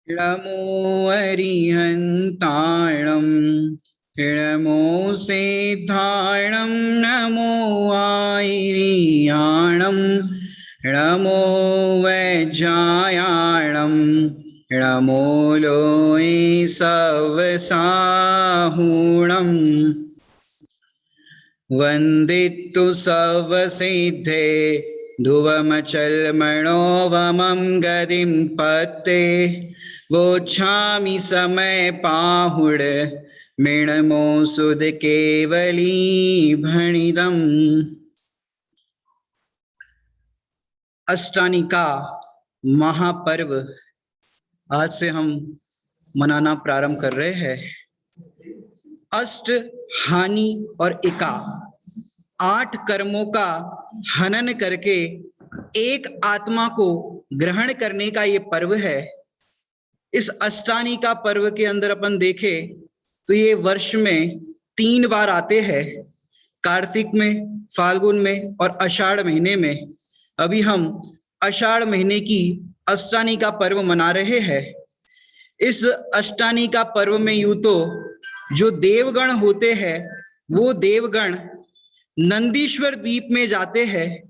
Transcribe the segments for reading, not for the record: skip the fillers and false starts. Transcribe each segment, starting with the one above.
नमो अरिहन्ताणं नमो सिद्धाणं नमो आयर्याणं नमो वैज्यायाणं नमो लोये सवसाहुणम् वन्दितु सवसिद्धे ध्रुवमचलमणोवमं गतिं पते वोच्छामि समय पाहुड मृणमो सुध केवली भणिदम्। अष्टानी का महापर्व आज से हम मनाना प्रारंभ कर रहे हैं। अष्ट, हानि और एका 8 कर्मों का हनन करके एक आत्मा को ग्रहण करने का ये पर्व है। इस अष्टानी का पर्व के अंदर अपन देखें तो ये वर्ष में 3 बार आते हैं, कार्तिक में, फाल्गुन में और आषाढ़ महीने में। अभी हम आषाढ़ महीने की अष्टानी का पर्व मना रहे हैं। इस अष्टानी का पर्व में यूं तो जो देवगण होते हैं वो देवगण नंदीश्वर द्वीप में जाते हैं।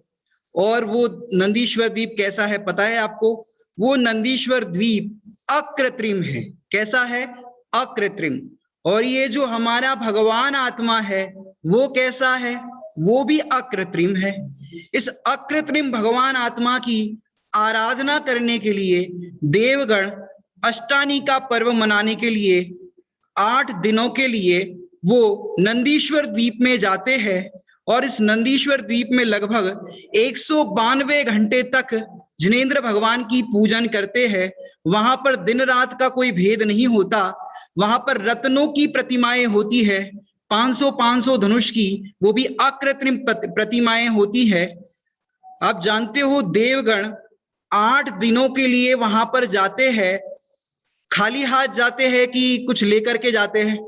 और वो नंदीश्वर द्वीप कैसा है पता है आपको? वो नंदीश्वर द्वीप अकृत्रिम है। कैसा है? अकृत्रिम। और ये जो हमारा भगवान आत्मा है वो कैसा है? वो भी अकृत्रिम है। इस अकृत्रिम भगवान आत्मा की आराधना करने के लिए देवगण अष्टानी का पर्व मनाने के लिए 8 दिनों के लिए वो नंदीश्वर द्वीप में जाते हैं। और इस नंदीश्वर द्वीप में लगभग 192 घंटे तक जिनेंद्र भगवान की पूजन करते हैं। वहां पर दिन रात का कोई भेद नहीं होता। वहां पर रत्नों की प्रतिमाएं होती है, 500 धनुष की, वो भी अकृत्रिम प्रतिमाएं होती है। आप जानते हो देवगण 8 दिनों के लिए वहां पर जाते हैं। खाली हाथ जाते हैं कि कुछ लेकर के जाते हैं?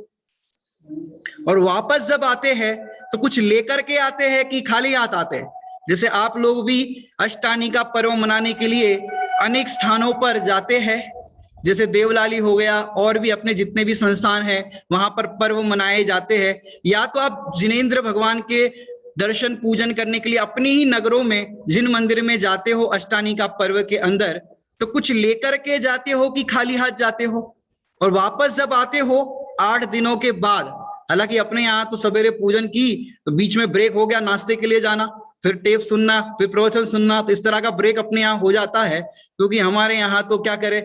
और वापस जब आते हैं तो कुछ लेकर के आते हैं कि खाली हाथ आते हैं? जैसे आप लोग भी अष्टानी का पर्व मनाने के लिए अनेक स्थानों पर जाते हैं, जैसे देवलाली हो गया और भी अपने जितने भी संस्थान हैं वहां पर पर्व मनाए जाते हैं। या तो आप जिनेंद्र भगवान के दर्शन पूजन करने के लिए अपने ही नगरों में जिन मंदिर में जाते हो अष्टानी का पर्व के अंदर, तो कुछ लेकर के जाते हो कि खाली हाथ जाते हो? और वापस जब आते हो 8 दिनों के बाद, हालांकि अपने यहाँ तो सवेरे पूजन की तो बीच में ब्रेक हो गया, नाश्ते के लिए जाना, फिर टेप सुनना, फिर प्रवचन सुनना, तो इस तरह का ब्रेक अपने यहाँ हो जाता है। क्योंकि हमारे यहाँ तो क्या करे,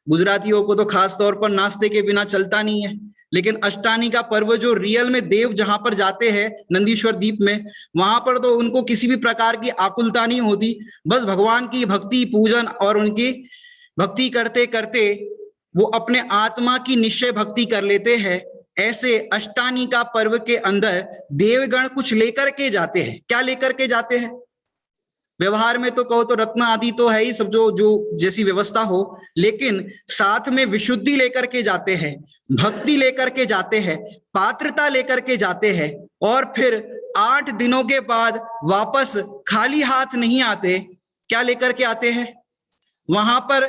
गुजरातियों को तो खास तौर पर नाश्ते के बिना चलता नहीं है। लेकिन अष्टानी का पर्व जो रियल में देव जहां पर जाते हैं नंदीश्वर द्वीप में, वहां पर तो उनको किसी भी प्रकार की आकुलता नहीं होती। बस भगवान की भक्ति पूजन और उनकी भक्ति करते करते वो अपने आत्मा की निश्चय भक्ति कर लेते हैं। ऐसे अष्टानी का पर्व के अंदर देवगण कुछ लेकर के जाते हैं। क्या लेकर के जाते हैं? व्यवहार में तो कहो तो रत्न आदि तो है ही सब, जो जो जैसी व्यवस्था हो, लेकिन साथ में विशुद्धि लेकर के जाते हैं, भक्ति लेकर के जाते हैं, पात्रता लेकर के जाते हैं। और फिर 8 दिनों के बाद वापस खाली हाथ नहीं आते। क्या लेकर के आते हैं? वहां पर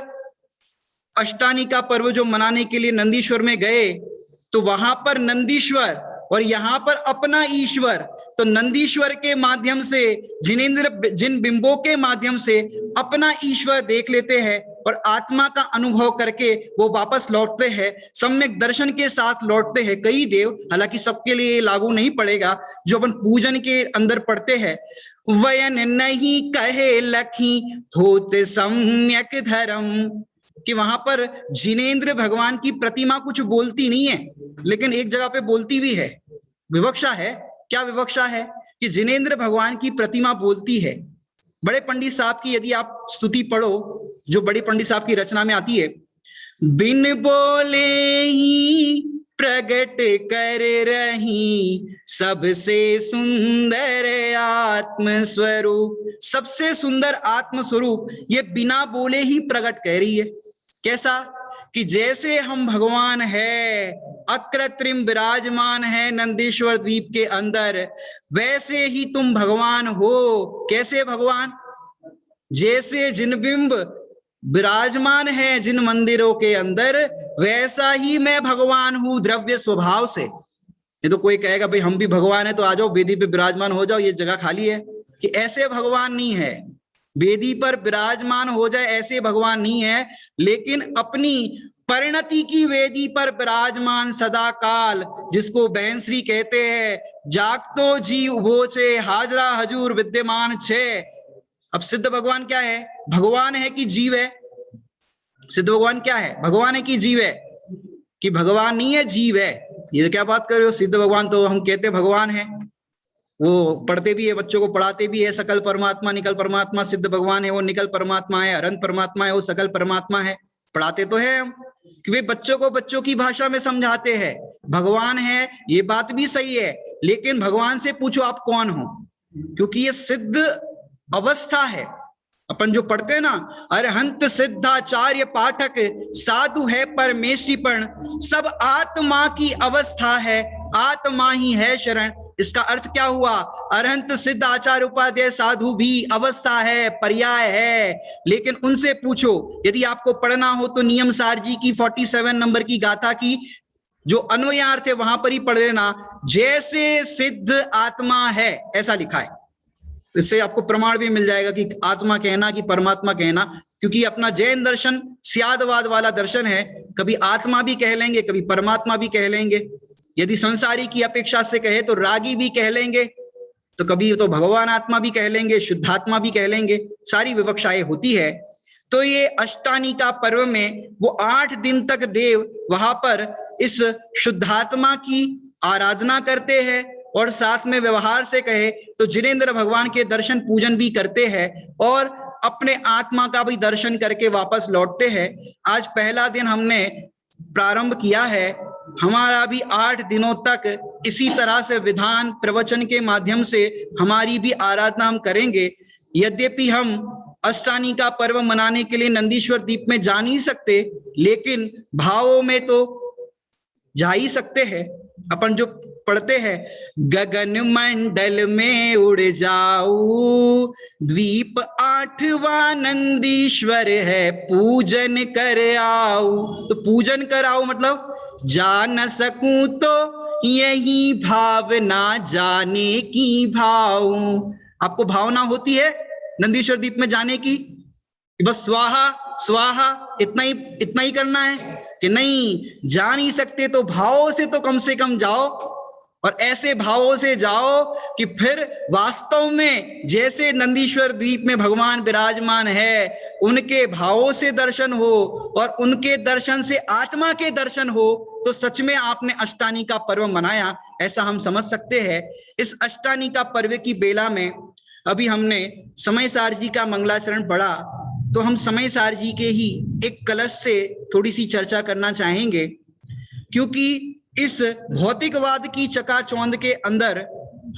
अष्टानी का पर्व जो मनाने के लिए नंदीश्वर में गए तो वहां पर नंदीश्वर और यहां पर अपना ईश्वर, तो नंदीश्वर के माध्यम से जिनेंद्र जिन बिंबों के माध्यम से अपना ईश्वर देख लेते हैं और आत्मा का अनुभव करके वो वापस लौटते हैं, सम्यक दर्शन के साथ लौटते हैं। कई देव, हालांकि सबके लिए लागू नहीं पड़ेगा, जो अपन पूजन के अंदर पढ़ते हैं, वयन नहीं कहे लखी होत सम्यक धर्म, कि वहां पर जिनेंद्र भगवान की प्रतिमा कुछ बोलती नहीं है, लेकिन एक जगह पे बोलती भी है। विवक्षा है। क्या विवक्षा है? कि जिनेंद्र भगवान की प्रतिमा बोलती है। बड़े पंडित साहब की यदि आप स्तुति पढ़ो, जो बड़ी पंडित साहब की रचना में आती है, बिन बोले ही प्रगट कर रही सबसे सुंदर आत्म स्वरूप। सबसे सुंदर आत्म स्वरूप ये बिना बोले ही प्रकट कर रही है। कैसा? कि जैसे हम भगवान है, अकृत्रिम विराजमान है नंदीश्वर द्वीप के अंदर, वैसे ही तुम भगवान हो। कैसे भगवान? जैसे जिनबिंब विराजमान है जिन मंदिरों के अंदर, वैसा ही मैं भगवान हूं द्रव्य स्वभाव से। ये तो कोई कहेगा भाई हम भी भगवान है तो आ जाओ वेदी पे विराजमान हो जाओ, ये जगह खाली है, कि ऐसे भगवान नहीं है। वेदी पर विराजमान हो जाए ऐसे भगवान नहीं है, लेकिन अपनी परिणति की वेदी पर विराजमान सदा काल, जिसको बहनश्री कहते हैं, जागतो जी उभो से हाजरा हजूर विद्यमान छे। अब सिद्ध भगवान क्या है? भगवान है कि जीव है? सिद्ध भगवान क्या है? भगवान है कि जीव है? कि भगवान नहीं है जीव है। ये क्या बात कर रहे हो? सिद्ध भगवान तो हम कहते भगवान है, वो पढ़ते भी है, बच्चों को पढ़ाते भी है, सकल परमात्मा निकल परमात्मा। सिद्ध भगवान है वो निकल परमात्मा है, अनंत परमात्मा है वो सकल परमात्मा है। पढ़ाते तो है हम कि भाई बच्चों को बच्चों की भाषा में समझाते हैं। भगवान है ये बात भी सही है, लेकिन भगवान से पूछो आप कौन हो, क्योंकि ये सिद्ध अवस्था है। अपन जो पढ़ते हैं ना, अरहंत सिद्धाचार्य पाठक साधु है परमेश्वरीपण, सब आत्मा की अवस्था है, आत्मा ही है शरण। इसका अर्थ क्या हुआ? अरहंत सिद्ध आचार्य उपाध्याय साधु भी अवस्था है, पर्याय है। लेकिन उनसे पूछो, यदि आपको पढ़ना हो तो नियम सार जी की 47 नंबर की गाथा की जो अन्वयार्थ है वहां पर ही पढ़ लेना। जैसे सिद्ध आत्मा है ऐसा लिखा है, इससे आपको प्रमाण भी मिल जाएगा कि आत्मा कहना कि परमात्मा कहना, क्योंकि अपना जैन दर्शन स्यादवाद वाला दर्शन है। कभी आत्मा भी कह लेंगे, कभी परमात्मा भी कह लेंगे। यदि संसारी की अपेक्षा से कहे तो रागी भी कह लेंगे, तो कभी तो भगवान आत्मा भी कह लेंगे, शुद्धात्मा भी कह लेंगे, सारी विवक्षाएं होती है। तो ये अष्टानी का पर्व में वो 8 दिन तक देव वहां पर इस शुद्धात्मा की आराधना करते हैं, और साथ में व्यवहार से कहे तो जिनेंद्र भगवान के दर्शन पूजन भी करते हैं, और अपने आत्मा का भी दर्शन करके वापस लौटते हैं। आज पहला दिन हमने प्रारंभ किया है, हमारा भी 8 दिनों तक इसी तरह से विधान प्रवचन के माध्यम से हमारी भी आराधना हम करेंगे। यद्यपि हम अष्टानी का पर्व मनाने के लिए नंदीश्वर द्वीप में जा नहीं सकते, लेकिन भावों में तो जा ही सकते हैं। अपन जो पढ़ते हैं, गगन मंडल में उड़ जाऊं, द्वीप 8वां नंदीश्वर है, पूजन कर आऊं। तो पूजन कर आऊं मतलब जा न सकूं तो यही भावना जाने की भाऊं। आपको भावना होती है नंदीश्वर द्वीप में जाने की, बस स्वाहा स्वाहा इतना ही करना है कि नहीं? जा नहीं सकते तो भावों से तो कम से कम जाओ, और ऐसे भावों से जाओ कि फिर वास्तव में जैसे नंदीश्वर द्वीप में भगवान विराजमान है, उनके भावों से दर्शन हो, और उनके दर्शन से आत्मा के दर्शन हो, तो सच में आपने अष्टानी का पर्व मनाया, ऐसा हम समझ सकते हैं। इस अष्टानी का पर्व की बेला में अभी हमने समय सार जी का मंगलाचरण पढ़ा, तो हम समय सार जी के ही एक कलश से थोड़ी सी चर्चा करना चाहेंगे, क्योंकि इस भौतिकवाद की चकाचौंध के अंदर,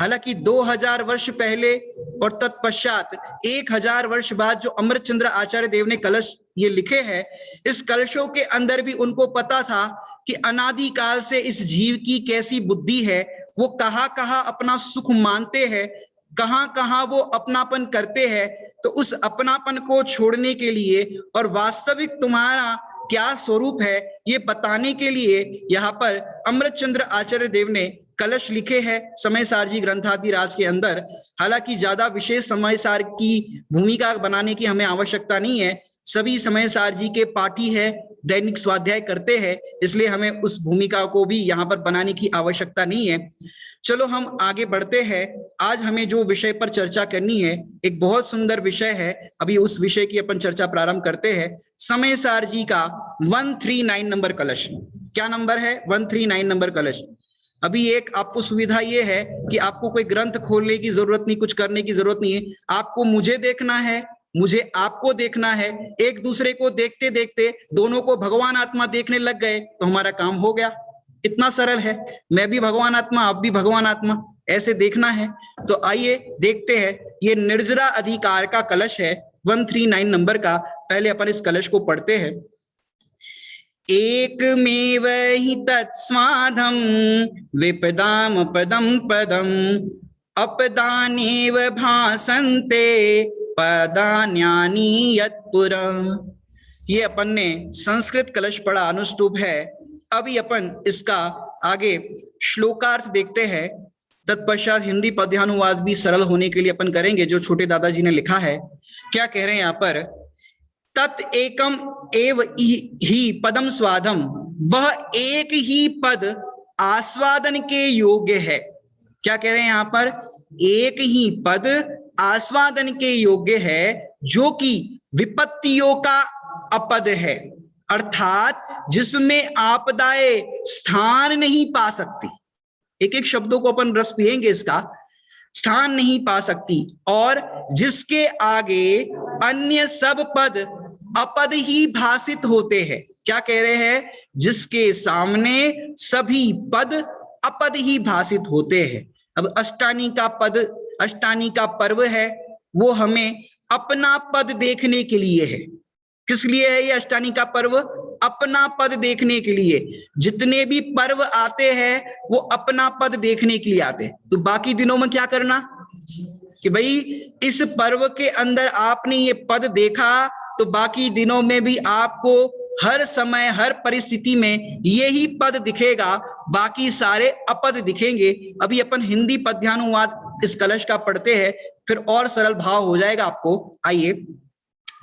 हालांकि 2000 वर्ष पहले और तत्पश्चात 1000 वर्ष बाद जो अमृतचंद्र आचार्य देव ने कलश ये लिखे हैं, इस कलशों के अंदर भी उनको पता था कि अनादिकाल से इस जीव की कैसी बुद्धि है, वो कहाँ कहाँ अपना सुख मानते हैं, कहां कहां वो अपनापन करते हैं। तो उस अपनापन को छोड़ने के लिए और वास्तविक तुम्हारा क्या स्वरूप है ये बताने के लिए यहाँ पर अमृतचंद्र आचार्य देव ने कलश लिखे हैं समय सार जी ग्रंथादिराज के अंदर। हालांकि ज्यादा विशेष समय सार की भूमिका बनाने की हमें आवश्यकता नहीं है, सभी समय सार जी के पाठी है, दैनिक स्वाध्याय करते हैं, इसलिए हमें उस भूमिका को भी यहाँ पर बनाने की आवश्यकता नहीं है। चलो हम आगे बढ़ते हैं। आज हमें जो विषय पर चर्चा करनी है एक बहुत सुंदर विषय है, अभी उस विषय की अपन चर्चा प्रारंभ करते हैं। समय सार जी का 139 नंबर कलश। क्या नंबर है? 139 नंबर कलश। अभी एक आपको सुविधा ये है कि आपको कोई ग्रंथ खोलने की जरूरत नहीं, कुछ करने की जरूरत नहीं है। आपको मुझे देखना है, मुझे आपको देखना है, एक दूसरे को देखते देखते दोनों को भगवान आत्मा देखने लग गए तो हमारा काम हो गया। इतना सरल है, मैं भी भगवान आत्मा, आप भी भगवान आत्मा, ऐसे देखना है। तो आइए देखते हैं, ये निर्जरा अधिकार का कलश है 139 नंबर का। पहले अपन इस कलश को पढ़ते हैं। एकमेव हि तत्स्वाधम विपदाम पदम पदम अपदानेव भासन्ते पदान्यानि यत्पुरः। ये अपन ने संस्कृत कलश पढ़ा, अनुष्टुप है। अभी अपन इसका आगे श्लोकार्थ देखते हैं, तत्पश्चात हिंदी पद्यानुवाद भी सरल होने के लिए अपन करेंगे, जो छोटे दादाजी ने लिखा है। क्या कह रहे हैं यहाँ पर? तत् एकम एव ही पदम स्वादम, वह एक ही पद आस्वादन के योग्य है। क्या कह रहे हैं यहाँ पर? एक ही पद आस्वादन के योग्य है, जो कि विपत्तियों का अपद है, अर्थात जिसमें आपदाएं स्थान नहीं पा सकती। एक एक शब्दों को अपन रस पिएंगे, इसका स्थान नहीं पा सकती, और जिसके आगे अन्य सब पद अपद ही भाषित होते हैं। क्या कह रहे हैं? जिसके सामने सभी पद अपद ही भाषित होते हैं। अब अष्टानी का पद, अष्टानी का पर्व है, वो हमें अपना पद देखने के लिए है। किस लिए है ये अष्टानी का पर्व? अपना पद देखने के लिए। जितने भी पर्व आते हैं वो अपना पद देखने के लिए आते हैं। तो बाकी दिनों में क्या करना कि भाई इस पर्व के अंदर आपने ये पद देखा, तो बाकी दिनों में भी आपको हर समय हर परिस्थिति में यही पद दिखेगा, बाकी सारे अपद दिखेंगे। अभी अपन हिंदी पद्यानुवाद इस कलश का पढ़ते हैं, फिर और सरल भाव हो जाएगा आपको। आइए,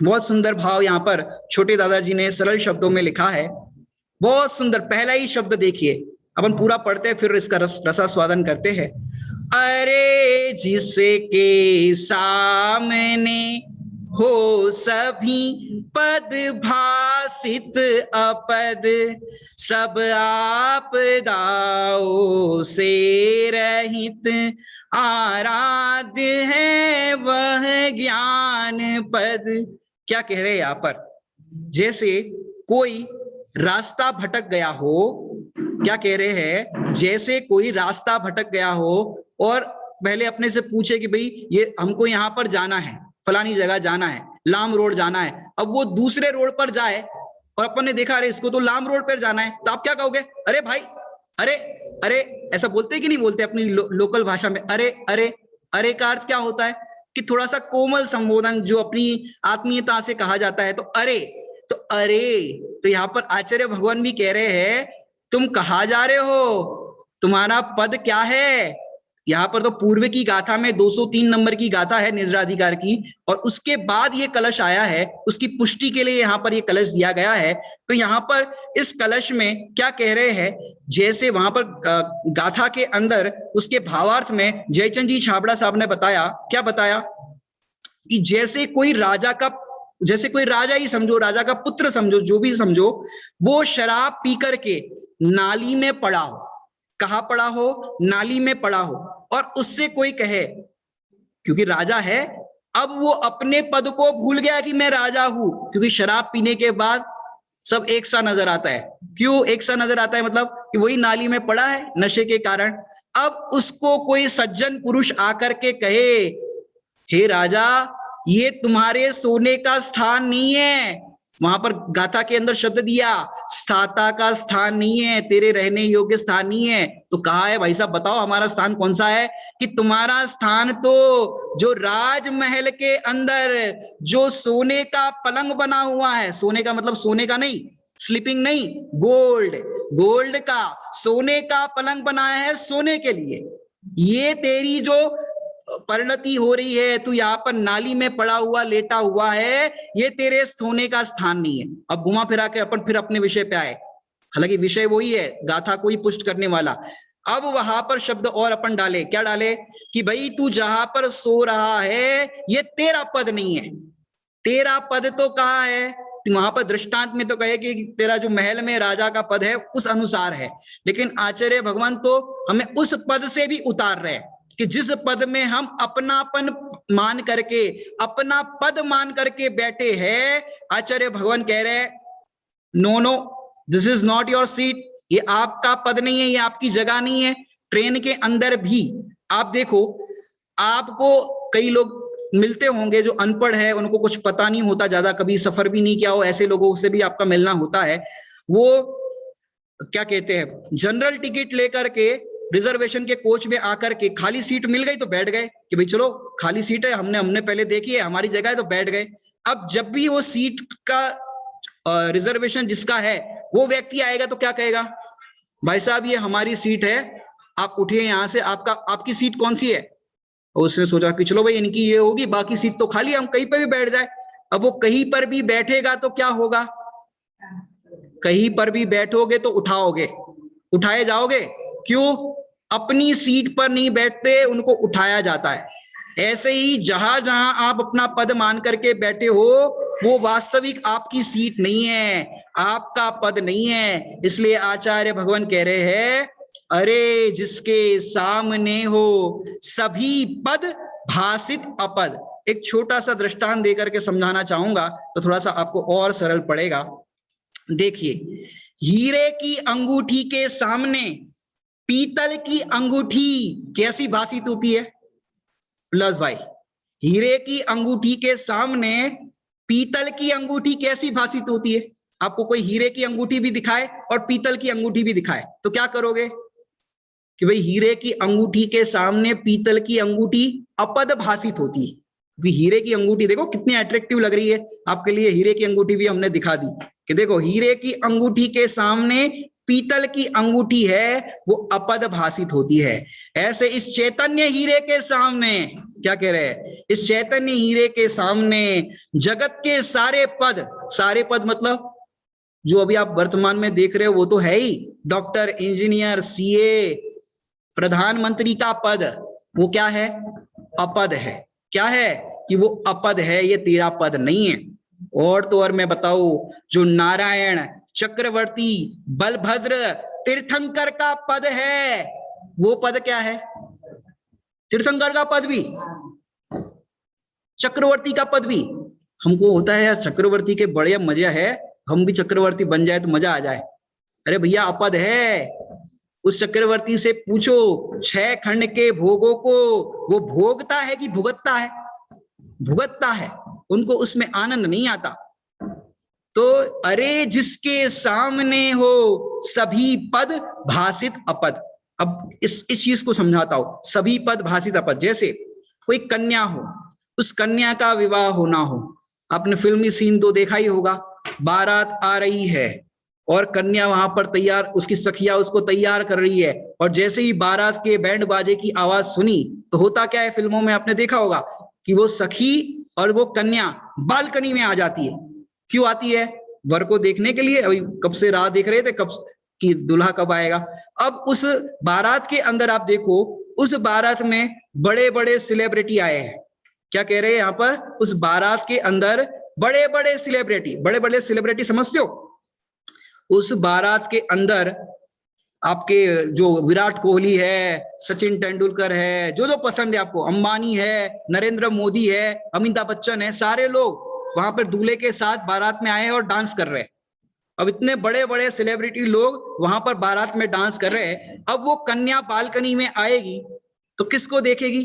बहुत सुंदर भाव यहाँ पर छोटे दादाजी ने सरल शब्दों में लिखा है, बहुत सुंदर। पहला ही शब्द देखिए, अपन पूरा पढ़ते हैं फिर इसका रसास्वादन करते हैं। अरे जिसके सामने हो सभी पद भाषित अपद, सब आपदाओं से रहित, आराध्य है वह ज्ञान पद। क्या कह रहे हैं यहाँ पर? जैसे कोई रास्ता भटक गया हो, क्या कह रहे हैं? जैसे कोई रास्ता भटक गया हो और पहले अपने से पूछे कि भाई ये हमको यहाँ पर जाना है, फलानी जगह जाना है, लाम रोड जाना है। अब वो दूसरे रोड पर जाए और अपन ने देखा अरे इसको तो लाम रोड पर जाना है, तो आप क्या कहोगे? अरे भाई, अरे अरे, ऐसा बोलते कि नहीं बोलते अपनी लोकल भाषा में? अरे अरे, अरे का अर्थ क्या होता है कि थोड़ा सा कोमल संबोधन जो अपनी आत्मीयता से कहा जाता है। तो अरे, तो अरे, तो यहाँ पर आचार्य भगवान भी कह रहे हैं तुम कहाँ जा रहे हो, तुम्हारा पद क्या है। यहाँ पर तो पूर्व की गाथा में 203 नंबर की गाथा है निजराधिकार की, और उसके बाद ये कलश आया है, उसकी पुष्टि के लिए यहाँ पर ये कलश दिया गया है। तो यहाँ पर इस कलश में क्या कह रहे हैं? जैसे वहां पर गाथा के अंदर उसके भावार्थ में जयचंद जी छाबड़ा साहब ने बताया, क्या बताया कि जैसे कोई राजा का, जैसे कोई राजा ही समझो, राजा का पुत्र समझो, जो भी समझो, वो शराब पी करके नाली में पड़ा हो। कहाँ पड़ा हो? नाली में पड़ा हो। और उससे कोई कहे, क्योंकि राजा है, अब वो अपने पद को भूल गया कि मैं राजा हूं, क्योंकि शराब पीने के बाद सब एक सा नजर आता है। क्यों एक सा नजर आता है? मतलब कि वही नाली में पड़ा है नशे के कारण। अब उसको कोई सज्जन पुरुष आकर के कहे, हे राजा, ये तुम्हारे सोने का स्थान नहीं है। वहां पर गाथा के अंदर शब्द दिया, स्थाता का स्थान नहीं है, तेरे रहने योग्य स्थान नहीं है। तो कहा है भाई साहब बताओ हमारा स्थान कौन सा है? कि तुम्हारा स्थान तो जो राजमहल के अंदर जो सोने का पलंग बना हुआ है, सोने का मतलब सोने का नहीं, स्लीपिंग नहीं, गोल्ड, गोल्ड का, सोने का पलंग बनाया है सोने के लिए। ये तेरी जो परिणति हो रही है, तू यहाँ पर नाली में पड़ा हुआ लेटा हुआ है, ये तेरे सोने का स्थान नहीं है। अब घुमा फिरा के अपन फिर अपने विषय पे आए, हालांकि विषय वही है, गाथा को ही पुष्ट करने वाला। अब वहां पर शब्द और अपन डाले, क्या डाले कि भाई तू जहां पर सो रहा है ये तेरा पद नहीं है। तेरा पद तो कहाँ है? वहां पर दृष्टांत में तो कहे कि तेरा जो महल में राजा का पद है उस अनुसार है, लेकिन आचार्य भगवान तो हमें उस पद से भी उतार रहे हैं कि जिस पद में हम अपनापन मान करके, अपना पद मान करके बैठे हैं। आचार्य भगवान कह रहे हैं no no, this is not your seat, ये आपका पद नहीं है, ये आपकी जगह नहीं है। ट्रेन के अंदर भी आप देखो, आपको कई लोग मिलते होंगे जो अनपढ़ है, उनको कुछ पता नहीं होता, ज्यादा कभी सफर भी नहीं किया हो, ऐसे लोगों से भी आपका मिलना होता है। वो क्या कहते हैं, जनरल टिकट लेकर के रिजर्वेशन के कोच में आकर के खाली सीट मिल गई तो बैठ गए कि भाई चलो खाली सीट है, हमने पहले देखी है, हमारी जगह है, तो बैठ गए। अब जब भी वो सीट का रिजर्वेशन जिसका है वो व्यक्ति आएगा तो क्या कहेगा, भाई साहब ये हमारी सीट है, आप उठिए यहां से, आपकी सीट कौन सी है। और उसने सोचा कि चलो भाई इनकी ये होगी, बाकी सीट तो खाली, हम कहीं पर भी बैठ जाए। अब वो कहीं पर भी बैठेगा तो क्या होगा, कहीं पर भी बैठोगे तो उठाए जाओगे। क्यों, अपनी सीट पर नहीं बैठते, उनको उठाया जाता है। ऐसे ही जहां जहां आप अपना पद मान करके बैठे हो वो वास्तविक आपकी सीट नहीं है, आपका पद नहीं है। इसलिए आचार्य भगवान कह रहे हैं, अरे जिसके सामने हो सभी पद भासित अपद। एक छोटा सा दृष्टांत देकर के समझाना चाहूंगा तो थोड़ा सा आपको और सरल पड़ेगा। देखिए, हीरे की अंगूठी के सामने पीतल की अंगूठी कैसी भासित होती है। प्लस भाई, हीरे की अंगूठी के सामने पीतल की अंगूठी कैसी भासित होती है। आपको कोई हीरे की अंगूठी भी दिखाए और पीतल की अंगूठी भी दिखाए तो क्या करोगे कि भाई हीरे की अंगूठी के सामने पीतल की अंगूठी अपद भासित होती है। क्योंकि हीरे की अंगूठी देखो कितनी अट्रैक्टिव लग रही है। आपके लिए हीरे की अंगूठी भी हमने दिखा दी कि देखो हीरे की अंगूठी के सामने पीतल की अंगूठी है, वो अपद भासित होती है। ऐसे इस चैतन्य हीरे के सामने क्या कह रहे हैं, इस चैतन्य हीरे के सामने जगत के सारे पद मतलब जो अभी आप वर्तमान में देख रहे हो वो तो है ही, डॉक्टर, इंजीनियर, सीए, प्रधानमंत्री का पद, वो क्या है, अपद है। क्या है कि वो अपद है, ये तेरा पद नहीं है। और तो और मैं बताऊं, जो नारायण, चक्रवर्ती, बलभद्र, तीर्थंकर का पद है, वो पद क्या है, तीर्थंकर का पद भी, चक्रवर्ती का पद भी। हमको होता है यार चक्रवर्ती के बड़े मजा है, हम भी चक्रवर्ती बन जाए तो मजा आ जाए। अरे भैया अपद है, उस चक्रवर्ती से पूछो 6 खंड के भोगों को वो भोगता है कि भुगतता है, भुगतता है, उनको उसमें आनंद नहीं आता। तो अरे जिसके सामने हो सभी पद भासित अपद। अब इस चीज को समझाता हूं, सभी पद भासित अपद। जैसे कोई कन्या हो, उस कन्या का विवाह होना हो, आपने फिल्मी सीन तो देखा ही होगा, बारात आ रही है और कन्या वहां पर तैयार, उसकी सखिया उसको तैयार कर रही है, और जैसे ही बारात के बैंड बाजे की आवाज सुनी तो होता क्या है, फिल्मों में आपने देखा होगा कि वो सखी और वो कन्या बालकनी में आ जाती है। क्यों आती है, वर को देखने के लिए। अभी कब से राह देख रहे थे कब कि दूल्हा कब आएगा। अब उस बारात के अंदर आप देखो, उस बारात में बड़े बड़े सेलिब्रिटी आए हैं। क्या कह रहे हैं यहां पर, उस बारात के अंदर बड़े बड़े सेलिब्रिटी समझते हो। उस बारात के अंदर आपके जो विराट कोहली है, सचिन तेंदुलकर है, जो जो पसंद है आपको, अंबानी है, नरेंद्र मोदी है, अमिताभ बच्चन है, सारे लोग वहां पर दूल्हे के साथ बारात में आए हैं और डांस कर रहे हैं। अब इतने बड़े बड़े सेलिब्रिटी लोग वहां पर बारात में डांस कर रहे हैं। अब वो कन्या बालकनी में आएगी तो किसको देखेगी।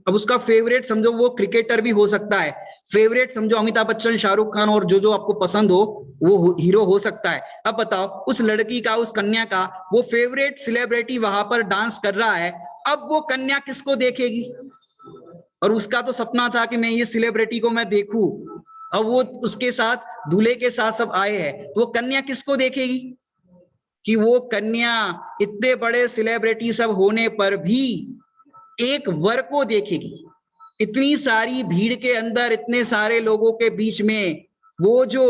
अब उसका फेवरेट समझो, वो क्रिकेटर भी हो सकता है, फेवरेट समझो अमिताभ बच्चन, शाहरुख खान और जो जो आपको पसंद हो वो हीरो हो सकता है। अब बताओ, उस लड़की का, उस कन्या का वो फेवरेट सेलिब्रिटी वहां पर डांस कर रहा है, अब वो कन्या किसको देखेगी। और उसका तो सपना था कि मैं ये सेलिब्रिटी को मैं देखूं, अब वो उसके साथ दूल्हे के साथ सब आए हैं, तो वो कन्या किसको देखेगी कि वो कन्या इतने बड़े सेलिब्रिटी सब होने पर भी एक वर को देखेगी। इतनी सारी भीड़ के अंदर, इतने सारे लोगों के बीच में वो जो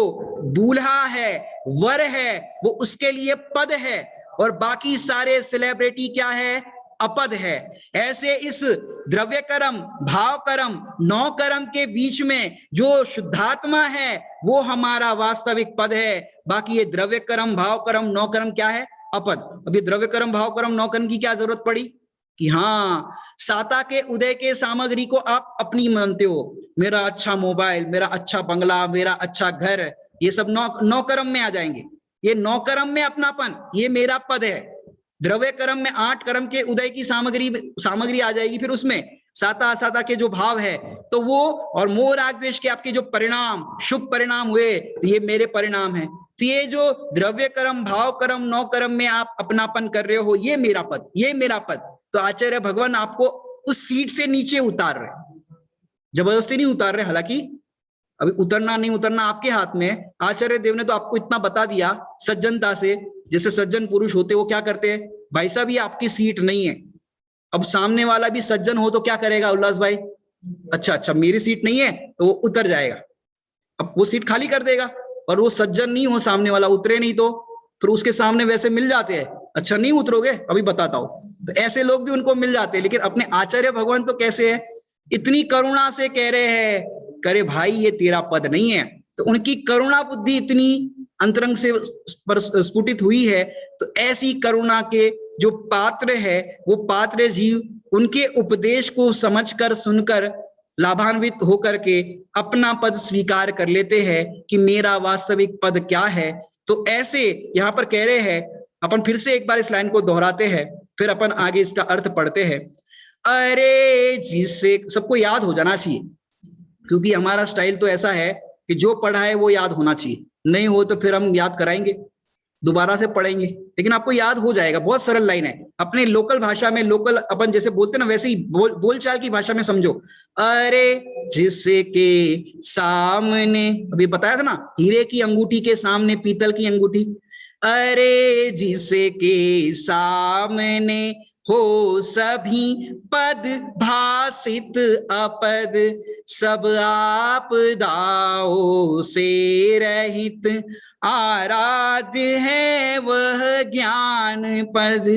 दूल्हा है, वर है, वो उसके लिए पद है, और बाकी सारे सेलिब्रिटी क्या है, अपद है। ऐसे इस द्रव्य कर्म, भाव कर्म, नौ कर्म के बीच में जो शुद्धात्मा है वो हमारा वास्तविक पद है। बाकी ये द्रव्य कर्म, भाव कर्म, नौ कर्म क्या है, अपद। अब ये द्रव्य कर्म, भाव कर्म, नौ कर्म की क्या जरूरत पड़ी कि हाँ, साता के उदय के सामग्री को आप अपनी मानते हो, मेरा अच्छा मोबाइल, मेरा अच्छा बंगला, मेरा अच्छा घर, ये सब नौ कर्म में आ जाएंगे। ये नौ कर्म में अपनापन, ये मेरा पद है। द्रव्य कर्म में 8 कर्म के उदय की सामग्री आ जाएगी, फिर उसमें साता असाता के जो भाव है तो वो, और मोह राग द्वेष के आपके जो परिणाम, शुभ परिणाम हुए, तो ये मेरे परिणाम है। तो ये जो द्रव्य कर्म, भाव कर्म, नौ कर्म में आप अपनापन कर रहे हो, ये मेरा पद, ये मेरा पद। तो आचार्य भगवान आपको उस सीट से नीचे उतार रहे, जबरदस्ती नहीं उतार रहे, हालांकि अभी उतरना नहीं उतरना आपके हाथ में है। आचार्य देव ने तो आपको इतना बता दिया सज्जनता से, जैसे सज्जन पुरुष होते वो क्या करते हैं, भाई साहब ये आपकी सीट नहीं है। अब सामने वाला भी सज्जन हो तो क्या करेगा उल्लास भाई, अच्छा अच्छा मेरी सीट नहीं है तो वो उतर जाएगा, अब वो सीट खाली कर देगा। और वो सज्जन नहीं हो सामने वाला, उतरे नहीं तो फिर उसके सामने वैसे मिल जाते हैं, अच्छा नहीं उतरोगे अभी बताता हूं, तो ऐसे लोग भी उनको मिल जाते हैं। लेकिन अपने आचार्य भगवान तो कैसे है, इतनी करुणा से कह रहे हैं, करे भाई ये तेरा पद नहीं है। तो उनकी करुणा बुद्धि इतनी अंतरंग से स्फुटित हुई है, तो ऐसी करुणा के जो पात्र है वो पात्र जीव उनके उपदेश को समझकर सुनकर लाभान्वित होकर के अपना पद स्वीकार कर लेते हैं कि मेरा वास्तविक पद क्या है। तो ऐसे यहां पर कह रहे हैं, अपन फिर से एक बार इस लाइन को दोहराते हैं, फिर अपन आगे इसका अर्थ पढ़ते हैं। अरे जिससे सबको याद हो जाना चाहिए, क्योंकि हमारा स्टाइल तो ऐसा है कि जो पढ़ा है वो याद होना चाहिए, नहीं हो तो फिर हम याद कराएंगे, दोबारा से पढ़ेंगे, लेकिन आपको याद हो जाएगा। बहुत सरल लाइन है, अपने लोकल भाषा में, लोकल अपन जैसे बोलते ना वैसे ही बोलचाल की भाषा में समझो। अरे जिसके सामने, अभी बताया था ना, हीरे की अंगूठी के सामने पीतल की अंगूठी। अरे जिसके सामने हो सभी पद भासित अपद, सब आपदाओं से रहित, आराध्य है वह ज्ञान पद।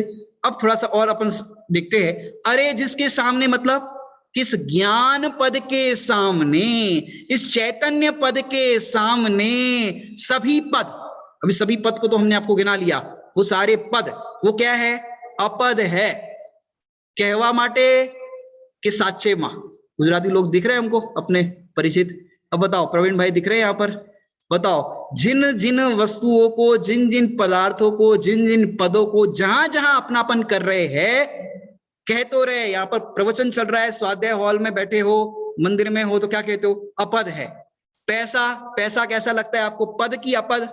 अब थोड़ा सा और अपन देखते हैं, अरे जिसके सामने मतलब किस ज्ञान पद के सामने, इस चैतन्य पद के सामने सभी पद, अभी सभी पद को तो हमने आपको गिना लिया, वो सारे पद वो क्या है, अपद है। कहवा माटे के साचे मां, गुजराती लोग दिख रहे हैं हमको अपने परिचित। अब बताओ प्रवीण भाई दिख रहे हैं यहाँ पर, बताओ जिन जिन वस्तुओं को, जिन जिन पदार्थों को, जिन जिन पदों को जहां जहां अपनापन कर रहे हैं, कह तो रहे, यहाँ पर प्रवचन चल रहा है, स्वाध्याय हॉल में बैठे हो, मंदिर में हो, तो क्या कहते हो, अपद है। पैसा, पैसा कैसा लगता है आपको, पद की अपद।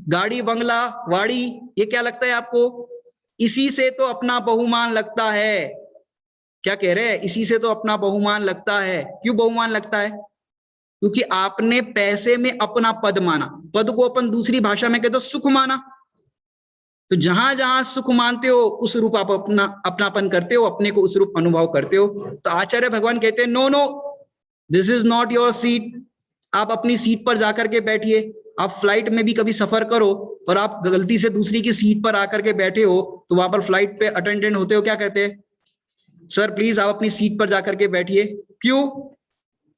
गाड़ी बंगला वाड़ी, ये क्या लगता है आपको, इसी से तो अपना बहुमान लगता है। क्या कह रहे हैं, इसी से तो अपना बहुमान लगता है। क्यों बहुमान लगता है, क्योंकि आपने पैसे में अपना पद माना, पद को अपन दूसरी भाषा में कहते हो सुख माना। तो जहां जहां सुख मानते हो उस रूप आप अपनापन करते हो, अपने को उस रूप अनुभव करते हो। तो आचार्य भगवान कहते हैं no no, this is not your seat. आप अपनी सीट पर जाकर के बैठिए। आप फ्लाइट में भी कभी सफर करो और आप गलती से दूसरी की सीट पर आकर के बैठे हो, तो वहां पर फ्लाइट पे अटेंडेंट होते हो, क्या कहते हैं, सर प्लीज आप अपनी सीट पर जाकर के बैठिए। क्यों,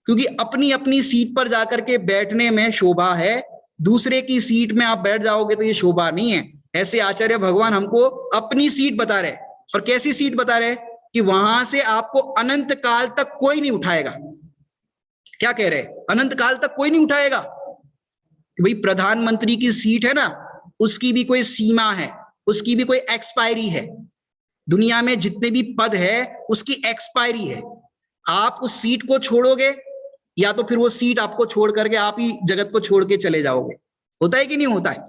क्योंकि अपनी अपनी सीट पर जाकर के बैठने में शोभा है, दूसरे की सीट में आप बैठ जाओगे तो ये शोभा नहीं है। ऐसे आचार्य भगवान हमको अपनी सीट बता रहे, और कैसी सीट बता रहे, कि वहां से आपको अनंत काल तक कोई नहीं उठाएगा। क्या कह रहे, अनंत काल तक कोई नहीं उठाएगा। कि भाई प्रधानमंत्री की सीट है ना, उसकी भी कोई सीमा है, उसकी भी कोई एक्सपायरी है। दुनिया में जितने भी पद है उसकी एक्सपायरी है। आप उस सीट को छोड़ोगे या तो फिर वो सीट आपको छोड़ करके आप ही जगत को छोड़ के चले जाओगे। होता है कि नहीं होता है।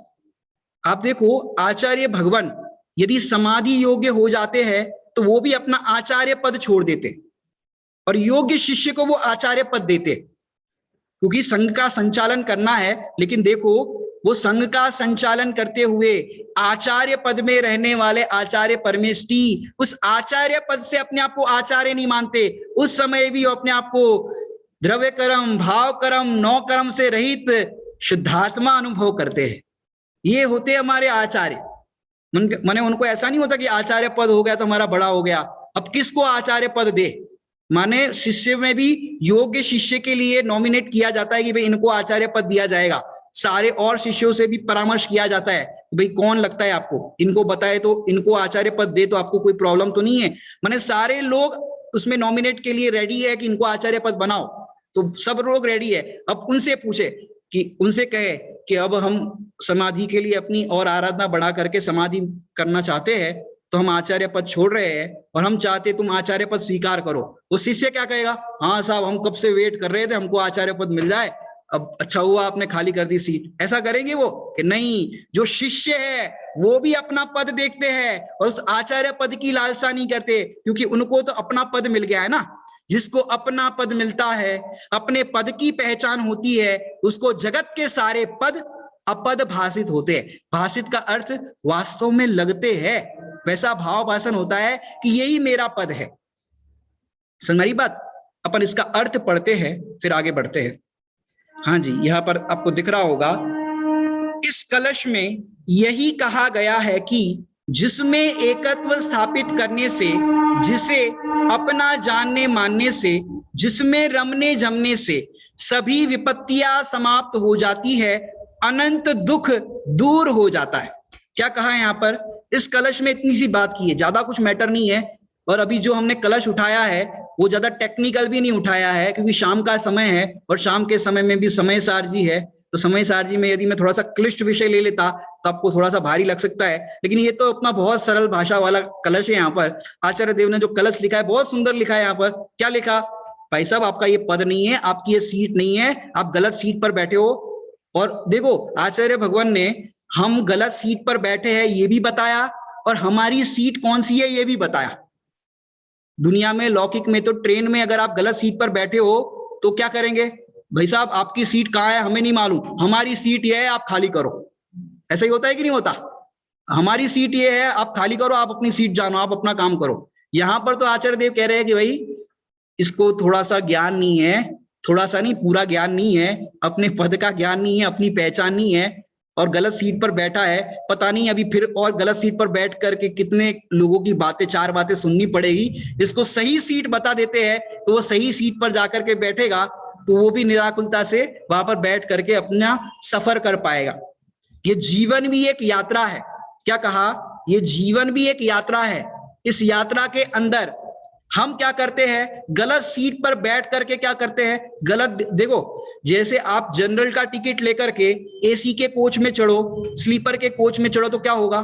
आप देखो आचार्य भगवान यदि समाधि योग्य हो जाते हैं तो वो भी अपना आचार्य पद छोड़ देते, और योग्य शिष्य को वो आचार्य पद देते, क्योंकि संघ का संचालन करना है। लेकिन देखो वो संघ का संचालन करते हुए आचार्य पद में रहने वाले आचार्य परमेष्ठी उस आचार्य पद से अपने आप को आचार्य नहीं मानते। उस समय भी वो अपने आप को द्रव्य कर्म, भाव कर्म, नौ कर्म से रहित शुद्धात्मा अनुभव करते हैं। ये होते हमारे आचार्य। माने उनको ऐसा नहीं होता कि आचार्य पद हो गया तो हमारा बड़ा हो गया, अब किसको आचार्य पद दे। माने शिष्य में भी योग्य शिष्य के लिए नॉमिनेट किया जाता है कि भाई इनको आचार्य पद दिया जाएगा। सारे और शिष्यों से भी परामर्श किया जाता है, भाई कौन लगता है आपको, इनको बताए तो इनको आचार्य पद दे तो आपको कोई प्रॉब्लम तो नहीं है। माने सारे लोग उसमें नॉमिनेट के लिए रेडी है कि इनको आचार्य पद बनाओ, तो सब लोग रेडी है। अब उनसे पूछे कि उनसे कहे कि अब हम समाधि के लिए अपनी और आराधना बढ़ा करके समाधि करना चाहते हैं, तो हम आचार्य पद छोड़ रहे हैं और हम चाहते तुम आचार्य पद स्वीकार करो। वो शिष्य क्या कहेगा, हाँ साहब हम कब से वेट कर रहे थे, हमको आचार्य पद मिल जाए, अब अच्छा हुआ आपने खाली कर दी सीट। ऐसा करेंगे वो कि नहीं, जो शिष्य है वो भी अपना पद देखते हैं और उस आचार्य पद की लालसा नहीं करते, क्योंकि उनको तो अपना पद मिल गया है ना। जिसको अपना पद मिलता है, अपने पद की पहचान होती है, उसको जगत के सारे पद अपद भाषित होते हैं। भाषित का अर्थ वास्तव में लगते हैं, वैसा भाव भाषण होता है कि यही मेरा पद है। समझ बात? अपन इसका अर्थ पढ़ते हैं फिर आगे बढ़ते हैं। हाँ जी, यहां पर आपको दिख रहा होगा, इस कलश में यही कहा गया है कि जिसमें एकत्व स्थापित करने से, जिसे अपना जानने मानने से, जिसमें रमने जमने से सभी विपत्तियां समाप्त हो जाती है, अनंत दुख दूर हो जाता है। क्या कहा है यहां पर? इस कलश में इतनी सी बात की है, ज्यादा कुछ मैटर नहीं है। और अभी जो हमने कलश उठाया है वो ज्यादा टेक्निकल भी नहीं उठाया है, क्योंकि शाम का समय है और शाम के समय में भी समय सारजी है। तो समय सारजी में यदि मैं थोड़ा सा क्लिष्ट विषय ले लेता तो आपको थोड़ा सा भारी लग सकता है, लेकिन ये तो अपना बहुत सरल भाषा वाला कलश है। यहाँ पर आचार्य देव ने जो कलश लिखा है बहुत सुंदर लिखा है। यहाँ पर क्या लिखा? भाई साहब, आपका ये पद नहीं है, आपकी ये सीट नहीं है, आप गलत सीट पर बैठे हो। और देखो, आचार्य भगवान ने हम गलत सीट पर बैठे हैं ये भी बताया, और हमारी सीट कौन सी है ये भी बताया। दुनिया में लौकिक में तो ट्रेन में अगर आप गलत सीट पर बैठे हो तो क्या करेंगे? भाई साहब, आपकी सीट कहाँ है हमें नहीं मालूम, हमारी सीट ये है, आप खाली करो। ऐसा ही होता है कि नहीं होता? हमारी सीट ये है, आप खाली करो, आप अपनी सीट जानो, आप अपना काम करो। यहां पर तो आचार्य देव कह रहे हैं कि भाई इसको थोड़ा सा ज्ञान नहीं है, थोड़ा सा नहीं, पूरा ज्ञान नहीं है, अपने पद का ज्ञान नहीं है, अपनी पहचान नहीं है, और गलत सीट पर बैठा है। पता नहीं अभी फिर और गलत सीट पर बैठ करके कितने लोगों की बातें, चार बातें सुननी पड़ेगी। इसको सही सीट बता देते हैं तो वो सही सीट पर जाकर के बैठेगा, तो वो भी निराकुलता से वहां पर बैठ करके अपना सफर कर पाएगा। ये जीवन भी एक यात्रा है। क्या कहा? ये जीवन भी एक यात्रा है। इस यात्रा के अंदर हम क्या करते हैं? गलत सीट पर बैठ करके क्या करते हैं? गलत, देखो, जैसे आप जनरल का टिकट लेकर के एसी के कोच में चढ़ो, स्लीपर के कोच में चढ़ो तो क्या होगा?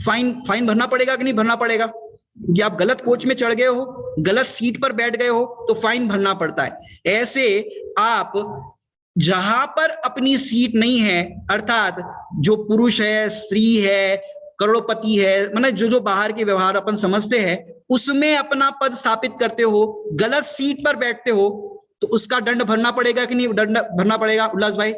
फाइन भरना पड़ेगा कि नहीं भरना पड़ेगा? कि आप गलत कोच में चढ़ गए हो, गलत सीट पर बैठ गए हो तो फाइन भरना पड़ता है। ऐसे आप जहां पर अपनी सीट नहीं है, अर्थात जो पुरुष है, स्त्री है, करोड़पति है, मतलब जो जो बाहर के व्यवहार अपन समझते हैं, उसमें अपना पद स्थापित करते हो, गलत सीट पर बैठते हो, तो उसका दंड भरना पड़ेगा कि नहीं? दंड भरना पड़ेगा उल्लास भाई।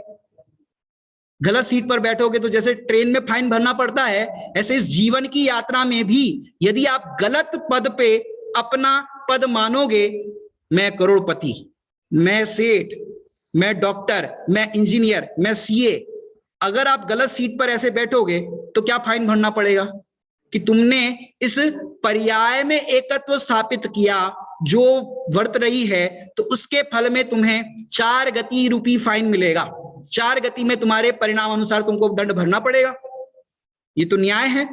गलत सीट पर बैठोगे तो जैसे ट्रेन में फाइन भरना पड़ता है, ऐसे इस जीवन की यात्रा में भी यदि आप गलत पद पे अपना पद मानोगे, मैं करोड़पति, मैं सेठ, मैं डॉक्टर, मैं इंजीनियर, मैं सीए, अगर आप गलत सीट पर ऐसे बैठोगे तो क्या फाइन भरना पड़ेगा? कि तुमने इस पर्याय में एकत्व स्थापित किया जो वर्त रही है, तो उसके फल में तुम्हें 4 गति रूपी फाइन मिलेगा। 4 गति में तुम्हारे परिणाम अनुसार तुमको दंड भरना पड़ेगा। ये तो न्याय है।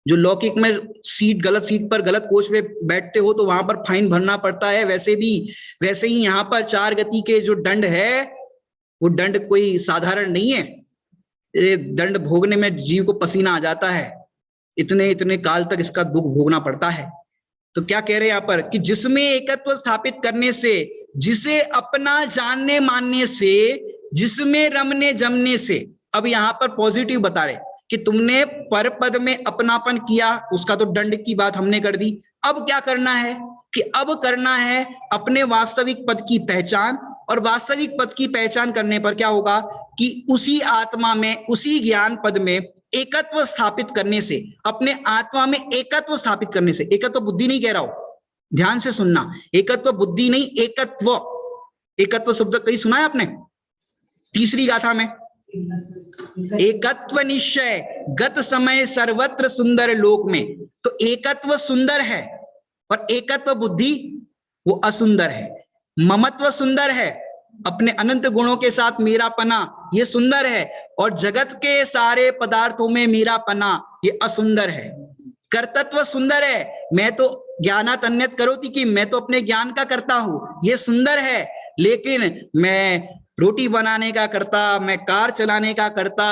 जो लौकिक में सीट, गलत सीट पर, गलत कोच पे बैठते हो तो वहां पर फाइन भरना पड़ता है, वैसे ही यहाँ पर 4 गति के जो दंड है वो दंड कोई साधारण नहीं है। ये दंड भोगने में जीव को पसीना आ जाता है, इतने इतने काल तक इसका दुख भोगना पड़ता है। तो क्या कह रहे हैं यहाँ पर कि जिसमें एकत्व स्थापित करने से, जिसे अपना जानने मानने से, जिसमें रमने जमने से। अब यहाँ पर पॉजिटिव बता रहे कि तुमने पर पद में अपनापन किया, उसका तो दंड की बात हमने कर दी। अब क्या करना है कि अब करना है अपने वास्तविक पद की पहचान, और वास्तविक पद की पहचान करने पर क्या होगा कि उसी आत्मा में, उसी ज्ञान पद में एकत्व स्थापित करने से, अपने आत्मा में एकत्व स्थापित करने से, एकत्व बुद्धि नहीं कह रहा हूं, ध्यान से सुनना, एकत्व बुद्धि नहीं, एकत्व। एकत्व शब्द कहीं सुना है आपने? तीसरी गाथा में एकत्व निश्चय गत समय सर्वत्र सुंदर लोक में। तो एकत्व सुंदर है और एकत्व बुद्धि वो असुंदर है। ममत्व सुंदर है, अपने अनंत गुणों के साथ मेरापना ये सुंदर है, और जगत के सारे पदार्थों में मेरापना ये असुंदर है। कर्तत्व सुंदर है, मैं तो ज्ञानात अन्यत करोति कि मैं तो अपने ज्ञान का करता हूं, ये सुंदर है। लेकिन मैं रोटी बनाने का करता, मैं कार चलाने का करता,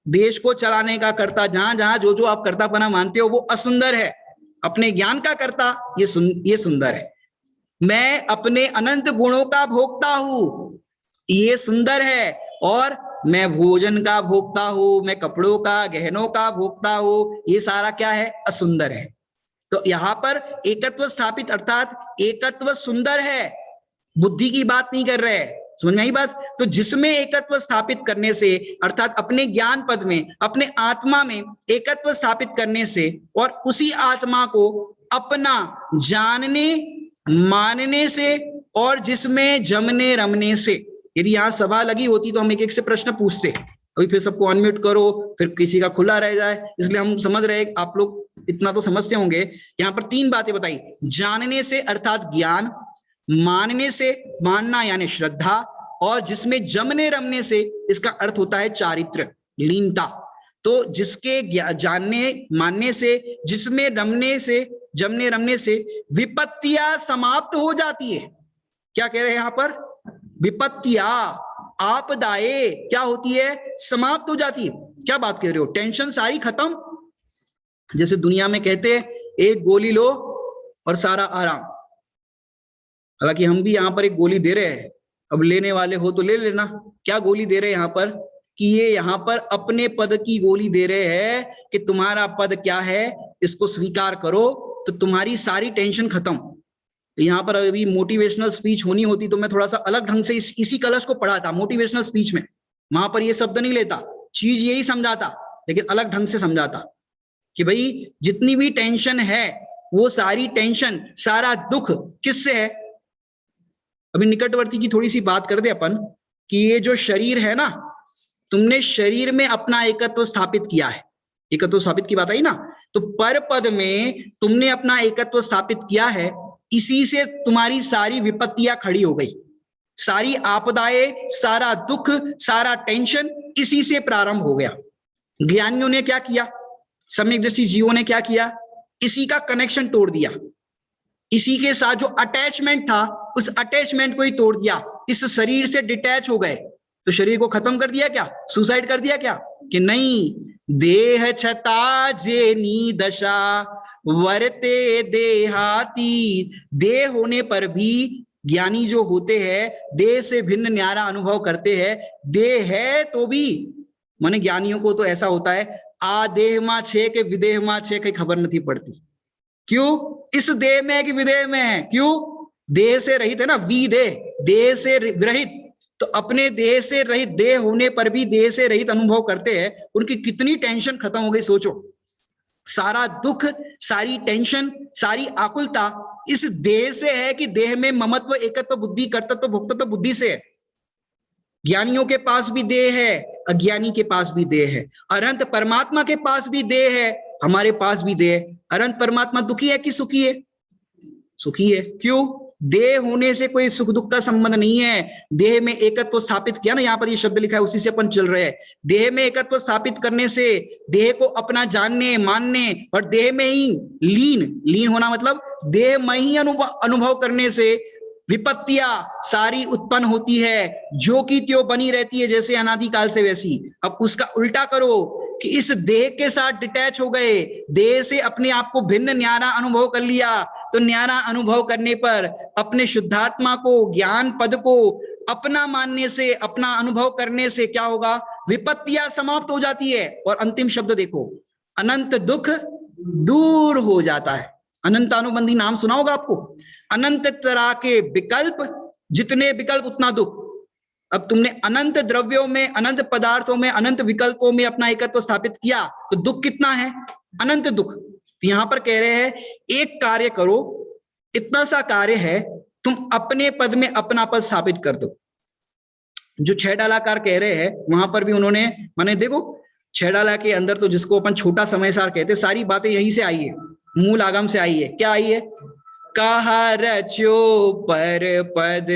देश को चलाने का करता, जहां जहां जो जो आप कर्तापना मानते हो वो असुंदर है। अपने ज्ञान का करता ये सुंदर है। मैं अपने अनंत गुणों का भोगता हूं, ये सुंदर है। और मैं भोजन का भोगता हूं, मैं कपड़ों का, गहनों का भोगता हूं, ये सारा क्या है? असुंदर है। तो यहां पर एकत्व स्थापित अर्थात एकत्व सुंदर है, बुद्धि की बात नहीं कर रहे हैं, समझ में आई बात। तो जिसमें एकत्व स्थापित करने से अर्थात अपने ज्ञान पद में, अपने आत्मा में एकत्व स्थापित करने से और उसी आत्मा को अपना जानने मानने से और जिसमें जमने रमने से, यदि यहां सभा लगी होती तो हम एक एक से प्रश्न पूछते, अभी फिर सबको अनम्यूट करो, फिर किसी का खुला रह जाए, इसलिए हम समझ रहे हैं, आप लोग इतना तो समझते होंगे। यहां पर 3 बातें बताई, जानने से अर्थात ज्ञान, मानने से मानना यानी श्रद्धा, और जिसमें जमने रमने से इसका अर्थ होता है चारित्र, लीनता। तो जिसके जानने मानने से, जिसमें रमने से, जमने रमने से विपत्तियां समाप्त हो जाती है। क्या कह रहे हैं यहां पर? विपत्तियां, आपदाएं क्या होती है? समाप्त हो जाती है। क्या बात कह रहे हो? टेंशन सारी खत्म। जैसे दुनिया में कहते हैं एक गोली लो और सारा आराम, हालांकि हम भी यहाँ पर एक गोली दे रहे हैं, अब लेने वाले हो तो ले लेना। क्या गोली दे रहे हैं यहाँ पर? कि ये यहाँ पर अपने पद की गोली दे रहे हैं कि तुम्हारा पद क्या है, इसको स्वीकार करो तो तुम्हारी सारी टेंशन खत्म। यहाँ पर अभी मोटिवेशनल स्पीच होनी होती तो मैं थोड़ा सा अलग ढंग से इसी कलश को पढ़ा था मोटिवेशनल स्पीच में, वहां पर ये शब्द नहीं लेता, चीज यही समझाता, लेकिन अलग ढंग से समझाता कि भाई जितनी भी टेंशन है वो सारी टेंशन, सारा दुख किससे है? अभी निकटवर्ती की थोड़ी सी बात कर दे अपन कि ये जो शरीर है ना, तुमने शरीर में अपना एकत्व स्थापित किया है, एकत्व स्थापित की बात आई ना, तो पर पद में तुमने अपना एकत्व स्थापित किया है, इसी से तुम्हारी सारी विपत्तियां खड़ी हो गई, सारी आपदाएं, सारा दुख, सारा टेंशन इसी से प्रारंभ हो गया। ज्ञानियों ने क्या किया? सम्यक दृष्टि जीवों ने क्या किया? इसी का कनेक्शन तोड़ दिया, इसी के साथ जो अटैचमेंट था उस अटैचमेंट को ही तोड़ दिया, इस शरीर से डिटैच हो गए। तो शरीर को खत्म कर दिया क्या? सुसाइड कर दिया क्या? कि नहीं, देह छता जेनी दशा वरते देहाती, देह होने पर भी ज्ञानी जो होते हैं देह से भिन्न न्यारा अनुभव करते हैं। देह है तो भी, माने ज्ञानियों को तो ऐसा होता है आ देह मा छे के विदेह मा छे के खबर नहीं पड़ती। क्यों? इस देह में है कि विदेह में है? क्यों? देह से रहित है ना, विदेह, देह से रहित। तो अपने देह से रहित, देह होने पर भी देह से रहित अनुभव करते हैं, उनकी कितनी टेंशन खत्म हो गई सोचो। सारा दुख, सारी टेंशन, सारी आकुलता इस देह से है कि देह में ममत्व, एकत्व बुद्धि, कर्तृत्व, भोक्तृत्व बुद्धि से है। ज्ञानियों के पास भी देह है, अज्ञानी के पास भी देह है, अनंत परमात्मा के पास भी देह है, हमारे पास भी देह है। अनंत परमात्मा दुखी है कि सुखी है? सुखी है। क्यों? देह होने से कोई सुख दुख का संबंध नहीं है। देह में एकत्व स्थापित किया ना, यहाँ पर ये शब्द लिखा है, उसी से अपन चल रहे हैं। देह में एकत्व स्थापित करने से देह को अपना जानने मानने और देह में ही लीन होना, मतलब देह में ही अनुभव करने से विपत्तियां सारी उत्पन्न होती है, जो की त्यों बनी रहती है जैसे अनादिकाल से वैसी। अब उसका उल्टा करो कि इस देह के साथ डिटैच हो गए, देह से अपने आप को भिन्न न्यारा अनुभव कर लिया, तो न्यारा अनुभव करने पर अपने शुद्धात्मा को, ज्ञान पद को अपना मानने से, अपना अनुभव करने से क्या होगा? विपत्तियां समाप्त हो जाती है। और अंतिम शब्द देखो, अनंत दुख दूर हो जाता है। अनंत अनुबंधी नाम सुना होगा आपको। अनंत तरह के विकल्प, जितने विकल्प उतना दुख। अब तुमने अनंत द्रव्यों में, अनंत पदार्थों में, अनंत विकल्पों में अपना एकत्व स्थापित किया, तो दुख कितना है? अनंत दुख। तो यहां पर कह रहे हैं एक कार्य करो, इतना सा कार्य है, तुम अपने पद में अपना पद स्थापित कर दो। जो 6 डालाकार कह रहे हैं वहां पर भी उन्होंने, माने देखो 6 डाला के अंदर तो जिसको अपन छोटा समय सार कहते, सारी बातें यहीं से आई है, मूल आगम से आई है। क्या आई है? कहा रचो पर पद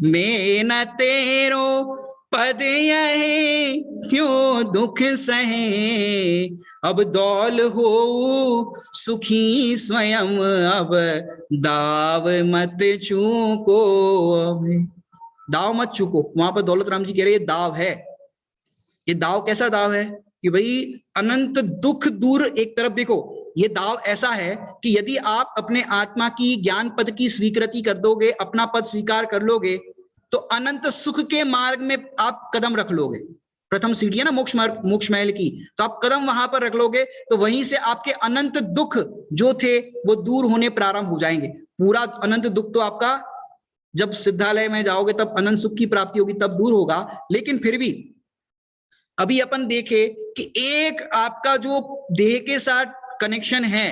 में न तेरो, पद यही क्यों दुख सहे, अब दौल हो सुखी स्वयं, अब दाव मत चूको, दाव मत चूको। वहां पर दौलत राम जी कह रहे हैं दाव है। ये दाव कैसा दाव है? कि भाई अनंत दुख दूर। एक तरफ देखो, ये दाव ऐसा है कि यदि आप अपने आत्मा की ज्ञान पद की स्वीकृति कर दोगे, अपना पद स्वीकार कर लोगे, तो अनंत सुख के मार्ग में आप कदम रख लोगे। प्रथम सीढ़ी है ना मोक्ष महल की, तो आप कदम वहां पर रख लोगे तो वहीं से आपके अनंत दुख जो थे वो दूर होने प्रारंभ हो जाएंगे। पूरा अनंत दुख तो आपका जब सिद्धालय में जाओगे तब अनंत सुख की प्राप्ति होगी, तब दूर होगा। लेकिन फिर भी अभी अपन देखे कि एक आपका जो देह के साथ कनेक्शन है,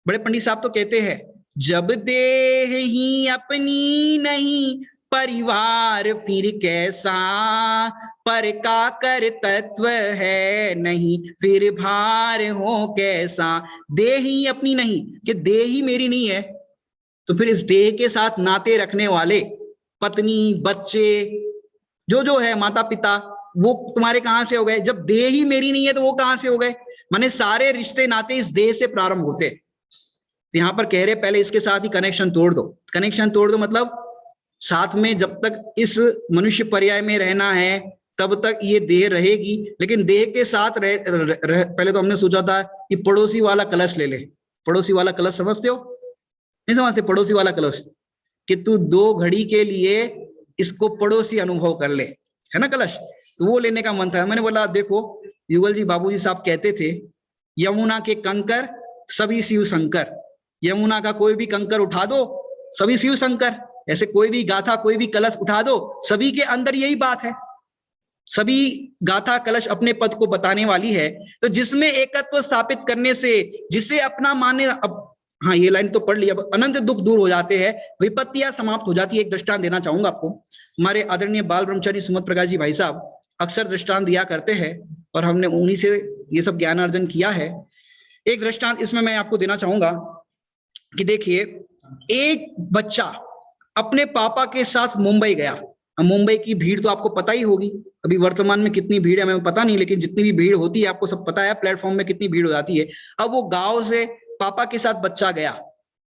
बड़े पंडित साहब तो कहते हैं जब देह ही अपनी नहीं परिवार फिर कैसा, पर का कर तत्व है नहीं फिर भार हो कैसा। देह ही अपनी नहीं, कि देह ही मेरी नहीं है, तो फिर इस देह के साथ नाते रखने वाले पत्नी बच्चे जो है माता पिता, वो तुम्हारे कहां से हो गए? जब देह ही मेरी नहीं है तो वो कहां से हो गए? माने सारे रिश्ते नाते इस देह से प्रारंभ होते। तो यहां पर कह रहे पहले इसके साथ ही कनेक्शन तोड़ दो। कनेक्शन तोड़ दो मतलब साथ में जब तक इस मनुष्य पर्याय में रहना है तब तक ये देह रहेगी, लेकिन देह के साथ पहले तो हमने सोचा था कि पड़ोसी वाला कलश ले ले। पड़ोसी वाला कलश समझते हो? नहीं समझते? पड़ोसी वाला कलश कि तू 2 घड़ी के लिए इसको पड़ोसी अनुभव कर ले, है ना कलश। तो वो लेने का मन था। मैंने बोला देखो युगल जी बाबूजी साहब कहते थे यमुना के कंकर सभी शिव शंकर, यमुना का कोई भी कंकर उठा दो सभी शिव शंकर। ऐसे कोई भी गाथा कोई भी कलश उठा दो, सभी के अंदर यही बात है। सभी गाथा कलश अपने पद को बताने वाली है। तो जिसमें एकत्व स्थापित करने से जिसे अपना माने, अब हाँ ये लाइन तो पढ़ ली, अब अनंत दुख दूर हो जाते हैं, विपत्तियां समाप्त हो जाती है। एक दृष्टांत देना चाहूंगा आपको। हमारे आदरणीय बाल ब्रह्मचारी सुमत प्रकाश जी भाई साहब अक्सर दृष्टांत दिया करते हैं और हमने उन्हीं से ये सब ज्ञान अर्जन किया है। एक दृष्टांत इसमें मैं आपको देना चाहूंगा कि देखिए एक बच्चा अपने पापा के साथ मुंबई गया। मुंबई की भीड़ तो आपको पता ही होगी, अभी वर्तमान में कितनी भीड़ है हमें पता नहीं, लेकिन जितनी भी भीड़ होती है आपको सब पता है, प्लेटफॉर्म में कितनी भीड़ हो जाती है। अब वो गांव से पापा के साथ बच्चा गया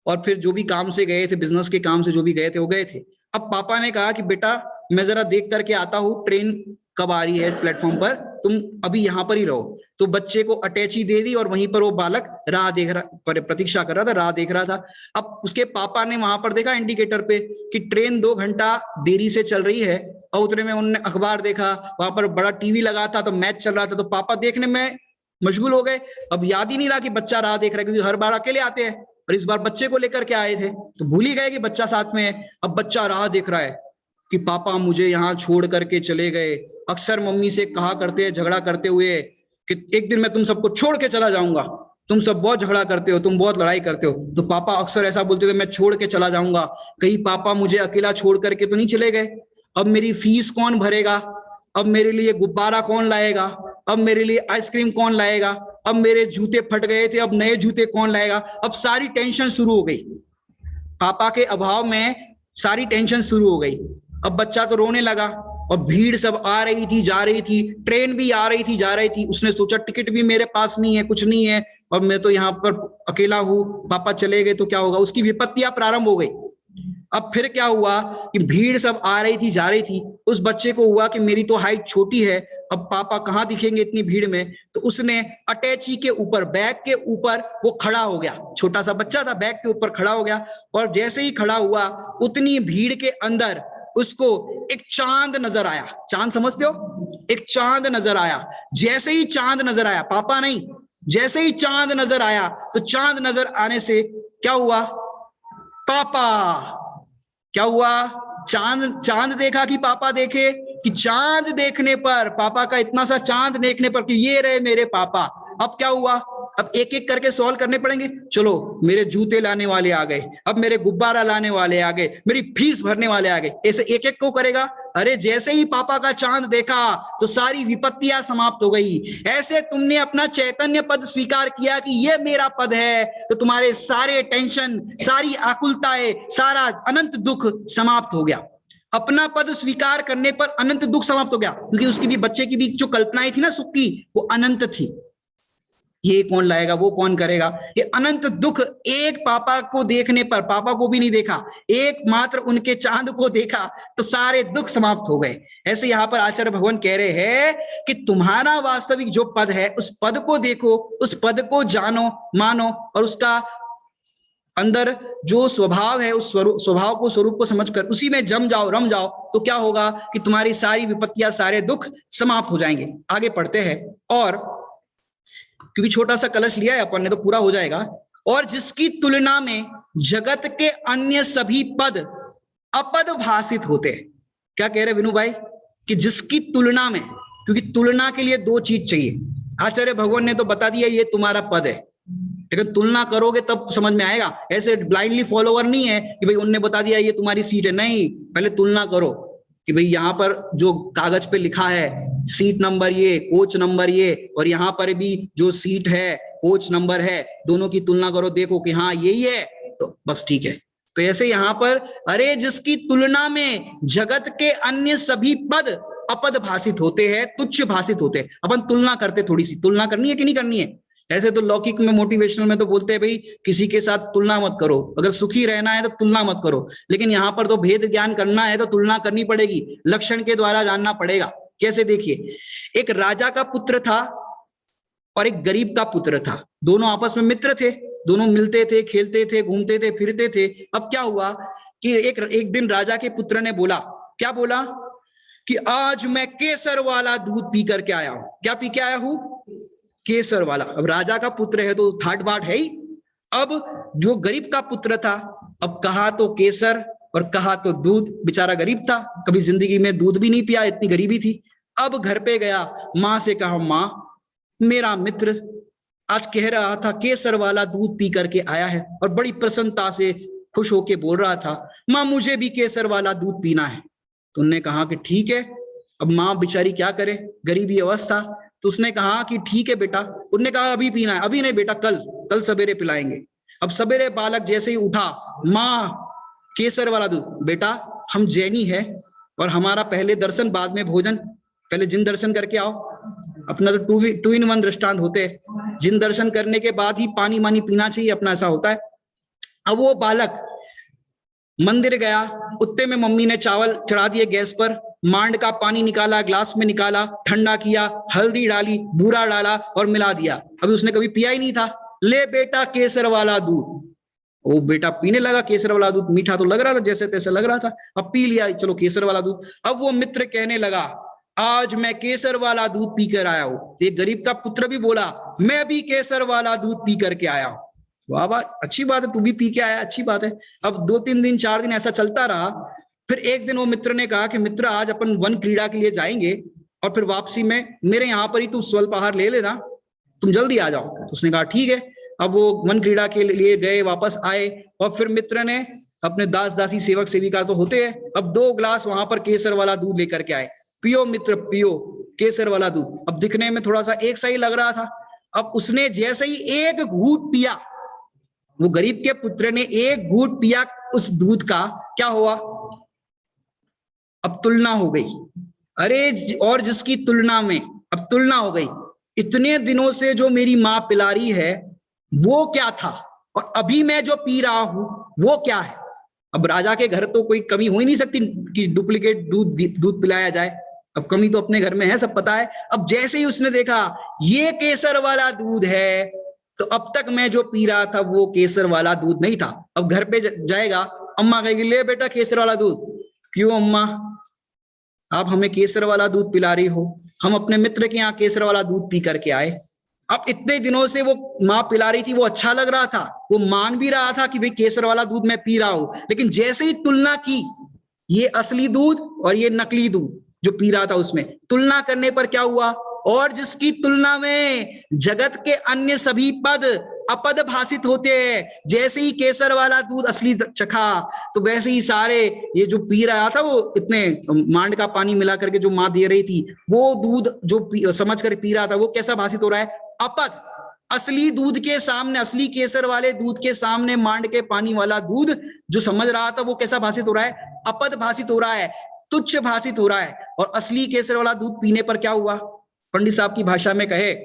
और फिर जो भी काम से गए थे, बिजनेस के काम से जो भी गए थे वो गए थे। अब पापा ने कहा कि बेटा मैं जरा देख करके आता हूँ ट्रेन कब आ रही है प्लेटफॉर्म पर, तुम अभी यहाँ पर ही रहो। तो बच्चे को अटैची दे दी और वहीं पर वो बालक राह देख रहा, प्रतीक्षा कर रहा था, राह देख रहा था। अब उसके पापा ने वहां पर देखा इंडिकेटर पे कि ट्रेन 2 घंटा देरी से चल रही है, और उतने में उन्होंने अखबार देखा, वहां पर बड़ा टीवी लगा था तो मैच चल रहा था, तो पापा देखने में मशगूल हो गए। अब याद ही नहीं रहा कि बच्चा राह देख रहा है, क्योंकि हर बार अकेले आते हैं और इस बार बच्चे को लेकर के आए थे, तो भूल ही गए कि बच्चा साथ में है। अब बच्चा राह देख रहा है कि पापा मुझे यहाँ छोड़ करके चले गए। अक्सर मम्मी से कहा करते हैं झगड़ा करते हुए कि एक दिन मैं तुम सबको छोड़ के चला जाऊंगा, तुम सब बहुत झगड़ा करते हो, तुम बहुत लड़ाई करते हो। तो पापा अक्सर ऐसा बोलते थे मैं छोड़ के चला जाऊंगा, कहीं पापा मुझे अकेला छोड़ करके तो नहीं चले गए। अब मेरी फीस कौन भरेगा, अब मेरे लिए गुब्बारा कौन लाएगा, अब मेरे लिए आइसक्रीम कौन लाएगा, अब मेरे जूते फट गए थे अब नए जूते कौन लाएगा। अब सारी टेंशन शुरू हो गई, पापा के अभाव में सारी टेंशन शुरू हो गई। अब बच्चा तो रोने लगा और भीड़ सब आ रही थी जा रही थी, ट्रेन भी आ रही थी जा रही थी। उसने सोचा टिकट भी मेरे पास नहीं है, कुछ नहीं है, और मैं तो यहाँ पर अकेला हूं, पापा चले गए तो क्या होगा। उसकी विपत्तियां प्रारंभ हो गई। अब फिर क्या हुआ कि भीड़ सब आ रही थी जा रही थी, उस बच्चे को हुआ कि मेरी तो हाइट छोटी है, अब पापा कहाँ दिखेंगे इतनी भीड़ में। तो उसने अटैची के ऊपर, बैग के ऊपर वो खड़ा हो गया। छोटा सा बच्चा था, बैग के ऊपर खड़ा हो गया, और जैसे ही खड़ा हुआ उतनी भीड़ के अंदर उसको एक चांद नजर आया। चांद समझते हो? एक चांद नजर आया। जैसे ही चांद नजर आया, पापा नहीं, जैसे ही चांद नजर आया तो चांद नजर आने से क्या हुआ, पापा क्या हुआ, चांद देखा कि पापा देखे, कि चांद देखने पर, पापा का इतना सा चांद देखने पर कि ये रहे मेरे पापा। अब क्या हुआ, अब एक एक करके सॉल्व करने पड़ेंगे। चलो मेरे जूते लाने वाले आ गए, अब मेरे गुब्बारा लाने वाले आ गए, मेरी फीस भरने वाले आ गए। ऐसे एक एक को करेगा। अरे जैसे ही पापा का चांद देखा तो सारी विपत्तियां समाप्त हो गई। ऐसे तुमने अपना चैतन्य पद स्वीकार किया कि ये मेरा पद है, तो तुम्हारे सारे टेंशन, सारी आकुलताएं, सारा अनंत दुख समाप्त हो गया। अपना पद स्वीकार करने पर अनंत दुख समाप्त हो गया, क्योंकि उसकी भी, बच्चे की भी जो कल्पनाएं थी ना सुख की, वो अनंत थी। ये कौन लाएगा, वो कौन करेगा, ये अनंत दुख एक पापा को देखने पर, पापा को भी नहीं देखा, एक मात्र उनके चांद को देखा तो सारे दुख समाप्त हो गए। ऐसे यहां पर आचार्य भगवान कह रहे हैं कि तुम्हारा वास्तविक जो पद है उस पद को देखो, उस पद को जानो, मानो, और उसका अंदर जो स्वभाव है उस स्वभाव को, स्वरूप को समझकर उसी में जम जाओ, रम जाओ, तो क्या होगा कि तुम्हारी सारी विपत्तियां, सारे दुख समाप्त हो जाएंगे। आगे पढ़ते हैं, और क्योंकि छोटा सा कलश लिया है अपन ने तो पूरा हो जाएगा। और जिसकी तुलना में जगत के अन्य सभी पद अपद भाषित होते हैं। क्या कह रहे विनू भाई? कि जिसकी तुलना में, क्योंकि तुलना के लिए दो चीज चाहिए। आचार्य भगवान ने तो बता दिया ये तुम्हारा पद है, लेकिन तुलना करोगे तब समझ में आएगा। ऐसे ब्लाइंडली फॉलोवर नहीं है कि भाई उनने बता दिया ये तुम्हारी सीट है, नहीं, पहले तुलना करो कि भाई यहाँ पर जो कागज पे लिखा है सीट नंबर ये, कोच नंबर ये, और यहाँ पर भी जो सीट है कोच नंबर है, दोनों की तुलना करो, देखो कि हाँ यही है, तो बस ठीक है। तो ऐसे यहाँ पर, अरे जिसकी तुलना में जगत के अन्य सभी पद अपद भाषित होते हैं, तुच्छ भाषित होते हैं। अपन तुलना करते, थोड़ी सी तुलना करनी है कि नहीं करनी है? ऐसे तो लौकिक में, मोटिवेशनल में तो बोलते हैं भाई किसी के साथ तुलना मत करो, अगर सुखी रहना है तो तुलना मत करो। लेकिन यहाँ पर तो भेद ज्ञान करना है तो तुलना करनी पड़ेगी, लक्षण के द्वारा जानना पड़ेगा। कैसे? देखिए, एक राजा का पुत्र था और एक गरीब का पुत्र था। दोनों आपस में मित्र थे, दोनों मिलते थे, खेलते थे, घूमते थे, फिरते थे। अब क्या हुआ कि एक दिन राजा के पुत्र ने बोला, क्या बोला? कि आज मैं केसर वाला दूध पी करके आया हूं। क्या पी के आया हूं? केसर वाला। अब राजा का पुत्र है तो ठाट बाट है ही। अब जो गरीब का पुत्र था, अब कहा तो केसर और कहा तो दूध। बेचारा गरीब था, कभी जिंदगी में दूध भी नहीं पिया, इतनी गरीबी थी। अब घर पे गया, माँ से कहा, माँ मेरा मित्र आज कह रहा था केसर वाला दूध पी करके आया है, और बड़ी प्रसन्नता से खुश होके बोल रहा था, माँ मुझे भी केसर वाला दूध पीना है। तो उन्होंने कहा कि ठीक है। अब माँ बेचारी क्या करे, गरीबी अवस्था, तो उसने कहा कि ठीक है बेटा। उन्होंने कहा अभी पीना है? अभी नहीं बेटा, कल सवेरे पिलाएंगे। अब सवेरे बालक जैसे ही उठा, माँ केसर वाला दूध। बेटा हम जैनी है और हमारा पहले दर्शन बाद में भोजन, पहले जिन दर्शन करके आओ। अपना तो 2 in 1 दृष्टांत होते हैं, जिन दर्शन करने के बाद ही पानी मानी पीना चाहिए, अपना ऐसा होता है। अब वो बालक मंदिर गया, उत्ते में मम्मी ने चावल चढ़ा दिए गैस पर, मांड का पानी निकाला, ग्लास में निकाला, ठंडा किया, हल्दी डाली, बूरा डाला और मिला दिया। अभी उसने कभी पिया ही नहीं था। ले बेटा केसर वाला दूध। वो बेटा पीने लगा केसर वाला दूध। मीठा तो लग रहा था, जैसे तैसे लग रहा था, अब पी लिया, चलो केसर वाला दूध। अब वो मित्र कहने लगा, आज मैं केसर वाला दूध पी कर आया हूं। तो गरीब का पुत्र भी बोला, मैं भी केसर वाला दूध पी करके आया हूं। वाह वाह, अच्छी बात है, तू भी पी के आया, अच्छी बात है। अब 2-3 दिन 4 दिन ऐसा चलता रहा। फिर एक दिन वो मित्र ने कहा कि मित्र आज अपन वन क्रीड़ा के लिए जाएंगे और फिर वापसी में मेरे यहाँ पर ही तू स्वल्पाहार ले लेना, तुम जल्दी आ जाओ। तो उसने कहा ठीक है। अब वो वन क्रीड़ा के लिए गए, वापस आए, और फिर मित्र ने अपने दास दासी सेवक सेविका तो होते हैं, अब 2 ग्लास वहां पर केसर वाला दूध लेकर के आए। पियो मित्र पियो केसर वाला दूध। अब दिखने में थोड़ा सा एक सा ही लग रहा था। अब उसने जैसे ही एक घूंट पिया, वो गरीब के पुत्र ने एक घूंट पिया उस दूध का, क्या हुआ? अब तुलना हो गई। अरे और जिसकी तुलना में, अब तुलना हो गई, इतने दिनों से जो मेरी माँ पिला रही है वो क्या था, और अभी मैं जो पी रहा हूं वो क्या है। अब राजा के घर तो कोई कमी हो ही नहीं सकती कि डुप्लीकेट दूध पिलाया जाए। अब कमी तो अपने घर में है, सब पता है। अब जैसे ही उसने देखा ये केसर वाला दूध है, तो अब तक मैं जो पी रहा था वो केसर वाला दूध नहीं था। अब घर पे जाएगा, अम्मा कहेगी ले बेटा केसर वाला दूध। क्यों अम्मा, आप हमें केसर वाला दूध पिला रही हो? हम अपने मित्र के यहाँ केसर वाला दूध पी करके आए। अब इतने दिनों से वो माँ पिला रही थी, वो अच्छा लग रहा था, वो मान भी रहा था कि भाई केसर वाला दूध मैं पी रहा हूं। लेकिन जैसे ही तुलना की, ये असली दूध और ये नकली दूध जो पी रहा था, उसमें तुलना करने पर क्या हुआ? और जिसकी तुलना में जगत के अन्य सभी पद अपद भाषित होते हैं। जैसे ही केसर वाला दूध असली चखा, तो वैसे ही सारे ये जो पी रहा था, वो इतने मांड का पानी मिला करके जो माँ दे रही थी, वो दूध जो समझ कर पी रहा था, वो कैसा भाषित हो रहा है? अपद। असली दूध के सामने, असली केसर वाले दूध के सामने मांड के पानी वाला दूध जो समझ रहा था, वो कैसा भाषित हो रहा है? अपद भाषित हो रहा है, तुच्छ भाषित हो रहा है। और असली केसर वाला दूध पीने पर क्या हुआ? पंडित साहब की भाषा में कहे,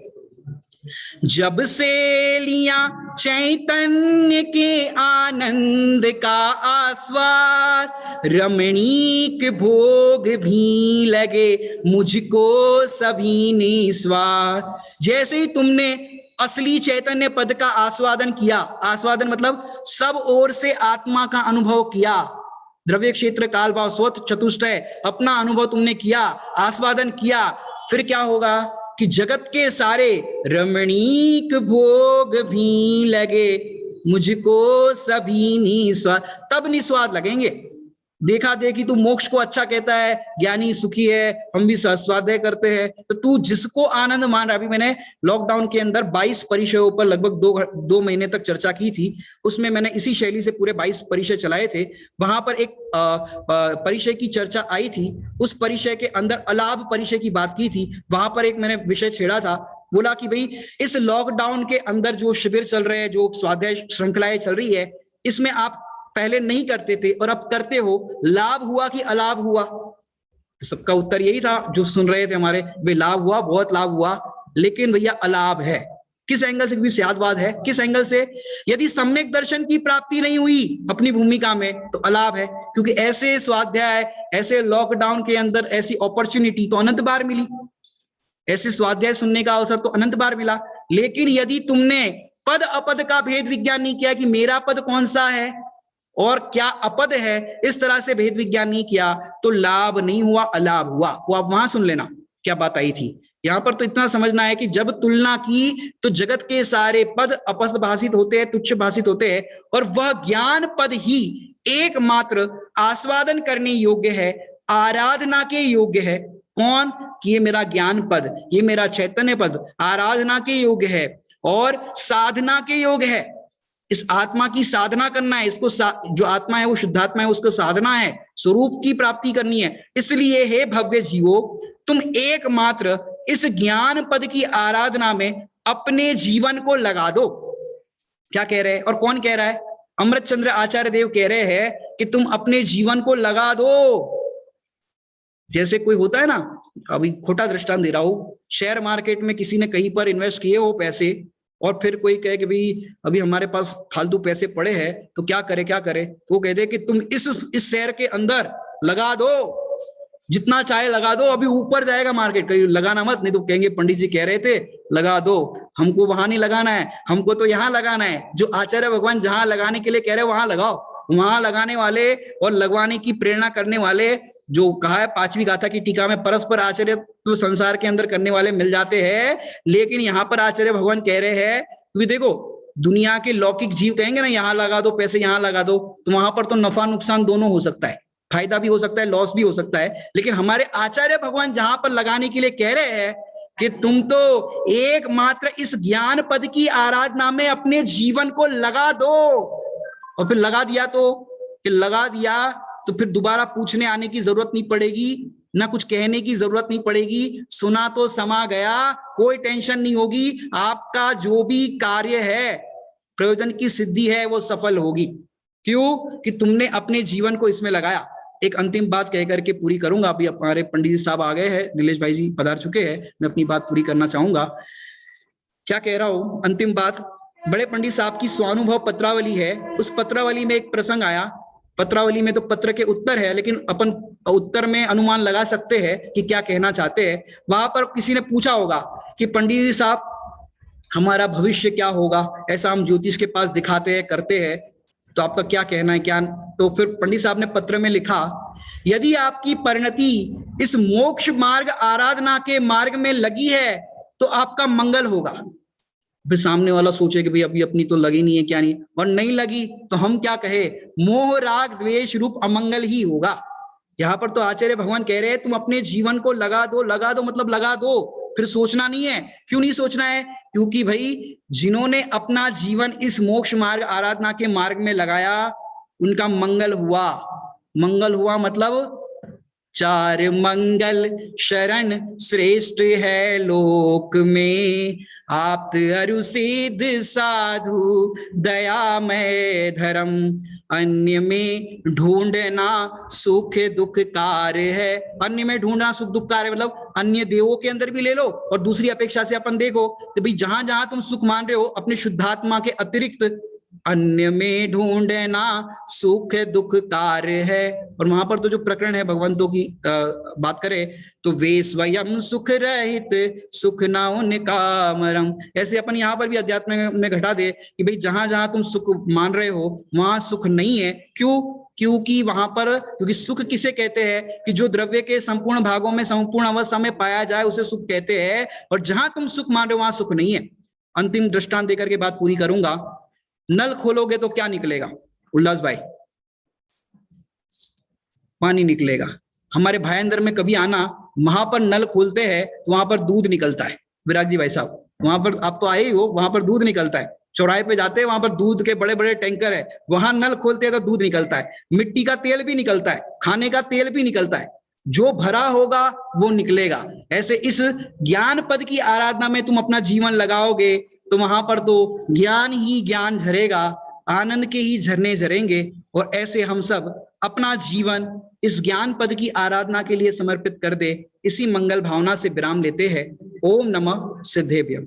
जब से लिया चैतन्य के आनंद का आस्वाद, रमणीक भोग भी लगे मुझको सभी निस्वार। जैसे ही तुमने असली चैतन्य पद का आस्वादन किया। आस्वादन मतलब सब ओर से आत्मा का अनुभव किया। द्रव्य क्षेत्र काल भाव स्वत चतुष्टय अपना अनुभव तुमने किया, आस्वादन किया। फिर क्या होगा कि जगत के सारे रमणीक भोग भी लगे मुझको सभी निस्वाद, तब निस्वाद लगेंगे। देखा देखी तू मोक्ष को अच्छा कहता है, ज्ञानी सुखी है, हम भी स्वाध्याय करते हैं, तो तू जिसको आनंद मान रहा। अभी मैंने लॉकडाउन के अंदर 22 परिचयों पर लगभग दो महीने तक चर्चा की थी। उसमें मैंने इसी शैली से पूरे 22 परिचय चलाए थे। वहां पर एक परिचय की चर्चा आई थी। उस परिचय के अंदर अलाभ परिचय की बात की थी। वहां पर एक मैंने विषय छेड़ा था, बोला कि भाई इस लॉकडाउन के अंदर जो शिविर चल रहे हैं, जो स्वाध्याय श्रृंखलाएं चल रही है, इसमें आप पहले नहीं करते थे और अब करते हो, लाभ हुआ कि अलाभ हुआ? तो सबका उत्तर यही था जो सुन रहे थे हमारे, वे लाभ हुआ, बहुत लाभ हुआ, लेकिन भैया अलाभ है। किस एंगल से भी सियादवाद है, किस एंगल से? यदि सम्यक दर्शन की प्राप्ति नहीं हुई अपनी भूमिका में तो अलाभ है, क्योंकि ऐसे स्वाध्याय, ऐसे लॉकडाउन के अंदर ऐसी अपॉर्चुनिटी तो अनंत बार मिली, ऐसे स्वाध्याय सुनने का अवसर तो अनंत बार मिला। लेकिन यदि तुमने पद अपद का भेद विज्ञान नहीं किया कि मेरा पद कौन सा है और क्या अपद है, इस तरह से भेद विज्ञान नहीं किया, तो लाभ नहीं हुआ, अलाभ हुआ। वो आप वहां सुन लेना क्या बात आई थी। यहां पर तो इतना समझना है कि जब तुलना की तो जगत के सारे पद अपस्त भाषित होते हैं, तुच्छ भाषित होते हैं, और वह ज्ञान पद ही एकमात्र आस्वादन करने योग्य है, आराधना के योग्य है। कौन? कि ये मेरा ज्ञान पद, ये मेरा चैतन्य पद आराधना के योग्य है और साधना के योग्य है। इस आत्मा की साधना करना है, इसको जो आत्मा है वो शुद्धात्मा है, उसको साधना है, स्वरूप की प्राप्ति करनी है। इसलिए हे भव्य जीवो, तुम एकमात्र इस ज्ञान पद की आराधना में अपने जीवन को लगा दो। क्या कह रहे हैं और कौन कह रहा है? अमृत चंद्र आचार्य देव कह रहे हैं कि तुम अपने जीवन को लगा दो। जैसे कोई होता है ना, अभी खोटा दृष्टांत दे रहा हूं, शेयर मार्केट में किसी ने कहीं पर इन्वेस्ट किए हो पैसे, और फिर कोई कहे कि भाई अभी हमारे पास फालतू पैसे पड़े हैं तो क्या करे क्या करे, तो वो कहते हैं कि तुम इस शेयर के अंदर लगा दो, जितना चाहे लगा दो, अभी ऊपर जाएगा मार्केट, कहीं लगाना मत, नहीं तो कहेंगे पंडित जी कह रहे थे लगा दो, हमको वहां नहीं लगाना है, हमको तो यहाँ लगाना है। जो आचार्य भगवान जहां लगाने के लिए कह रहे वहां लगाओ। वहां लगाने वाले और लगवाने की प्रेरणा करने वाले, जो कहा है पांचवी गाथा की टीका में, परस्पर आचार्य तो संसार के अंदर करने वाले मिल जाते हैं। लेकिन यहाँ पर आचार्य भगवान कह रहे हैं, क्योंकि देखो दुनिया के लौकिक जीव कहेंगे ना यहाँ लगा दो पैसे, यहाँ लगा दो, तो वहां पर तो नफा नुकसान दोनों हो सकता है, फायदा भी हो सकता है, लॉस भी हो सकता है। लेकिन हमारे आचार्य भगवान जहां पर लगाने के लिए कह रहे हैं कि तुम तो एकमात्र इस ज्ञान पद की आराधना में अपने जीवन को लगा दो। और फिर लगा दिया तो फिर दोबारा पूछने आने की जरूरत नहीं पड़ेगी, ना कुछ कहने की जरूरत नहीं पड़ेगी, सुना तो समा गया, कोई टेंशन नहीं होगी। आपका जो भी कार्य है, प्रयोजन की सिद्धि है, वो सफल होगी। क्यों? कि तुमने अपने जीवन को इसमें लगाया। एक अंतिम बात कह करके पूरी करूंगा, अभी हमारे पंडित जी साहब आ गए हैं, नीलेश भाई जी पधार चुके हैं, मैं अपनी बात पूरी करना चाहूंगा। क्या कह रहा हूं? अंतिम बात, बड़े पंडित साहब की स्वानुभव पत्रावली है, उस पत्रावली में एक प्रसंग आया। पत्रावली में तो पत्र के उत्तर है, लेकिन अपन उत्तर में अनुमान लगा सकते हैं कि क्या कहना चाहते हैं। वहां पर किसी ने पूछा होगा कि पंडित जी साहब हमारा भविष्य क्या होगा, ऐसा हम ज्योतिष के पास दिखाते हैं, करते हैं, तो आपका क्या कहना है, क्या? तो फिर पंडित साहब ने पत्र में लिखा, यदि आपकी परिणति इस मोक्ष मार्ग आराधना के मार्ग में लगी है तो आपका मंगल होगा। फिर सामने वाला सोचे कि भाई अभी अपनी तो लगी नहीं है, क्या नहीं, और नहीं लगी तो हम क्या कहे, मोह राग द्वेष रूप अमंगल ही होगा। यहाँ पर तो आचार्य भगवान कह रहे हैं तुम अपने जीवन को लगा दो। लगा दो मतलब लगा दो, फिर सोचना नहीं है। क्यों नहीं सोचना है? क्योंकि भाई जिन्होंने अपना जीवन इस मोक्ष मार्ग आराधना के मार्ग में लगाया उनका मंगल हुआ। मंगल हुआ मतलब चार मंगल शरण श्रेष्ठ है लोक में, आप्त अरु सिद्ध साधु दयामय धर्म, अन्य में ढूंढना सुख दुख कार्य है। अन्य में ढूंढना सुख दुख कार्य मतलब अन्य देवों के अंदर भी ले लो, और दूसरी अपेक्षा से अपन देखो तो भाई जहां जहां तुम सुख मान रहे हो अपने शुद्धात्मा के अतिरिक्त, अन्य में ढूंढे ना सुख दुख कार्य है। और वहां पर तो जो प्रकरण है भगवंतों की बात करें तो वे स्वयं सुख रहित सुख ना उनका मरम। ऐसे अपन यहाँ पर भी अध्यात्म में घटा दे कि भाई जहां जहां तुम सुख मान रहे हो वहां सुख नहीं है। क्यों? क्योंकि वहां पर, क्योंकि सुख किसे कहते हैं कि जो द्रव्य के संपूर्ण भागों में संपूर्ण अवस्था में पाया जाए उसे सुख कहते हैं। और जहां तुम सुख मान रहे हो वहां सुख नहीं है। अंतिम दृष्टांत देकर के बात पूरी करूंगा। नल खोलोगे तो क्या निकलेगा उल्लास भाई? पानी निकलेगा। हमारे भाईंदर में कभी आना, वहां पर नल खोलते हैं तो वहां पर दूध निकलता है। विराग जी भाई साहब, वहां पर आप तो आए ही हो, वहां पर दूध निकलता है। चौराहे पे जाते हैं, वहां पर दूध के बड़े बड़े टैंकर है, वहां नल खोलते हैं तो दूध निकलता है। मिट्टी का तेल भी निकलता है, खाने का तेल भी निकलता है। जो भरा होगा वो निकलेगा। ऐसे इस ज्ञान पद की आराधना में तुम अपना जीवन लगाओगे तो वहां पर तो ज्ञान ही ज्ञान झरेगा, आनंद के ही झरने झरेंगे। और ऐसे हम सब अपना जीवन इस ज्ञान पद की आराधना के लिए समर्पित कर दे, इसी मंगल भावना से विराम लेते हैं। ओम नमः सिद्धेभ्यम।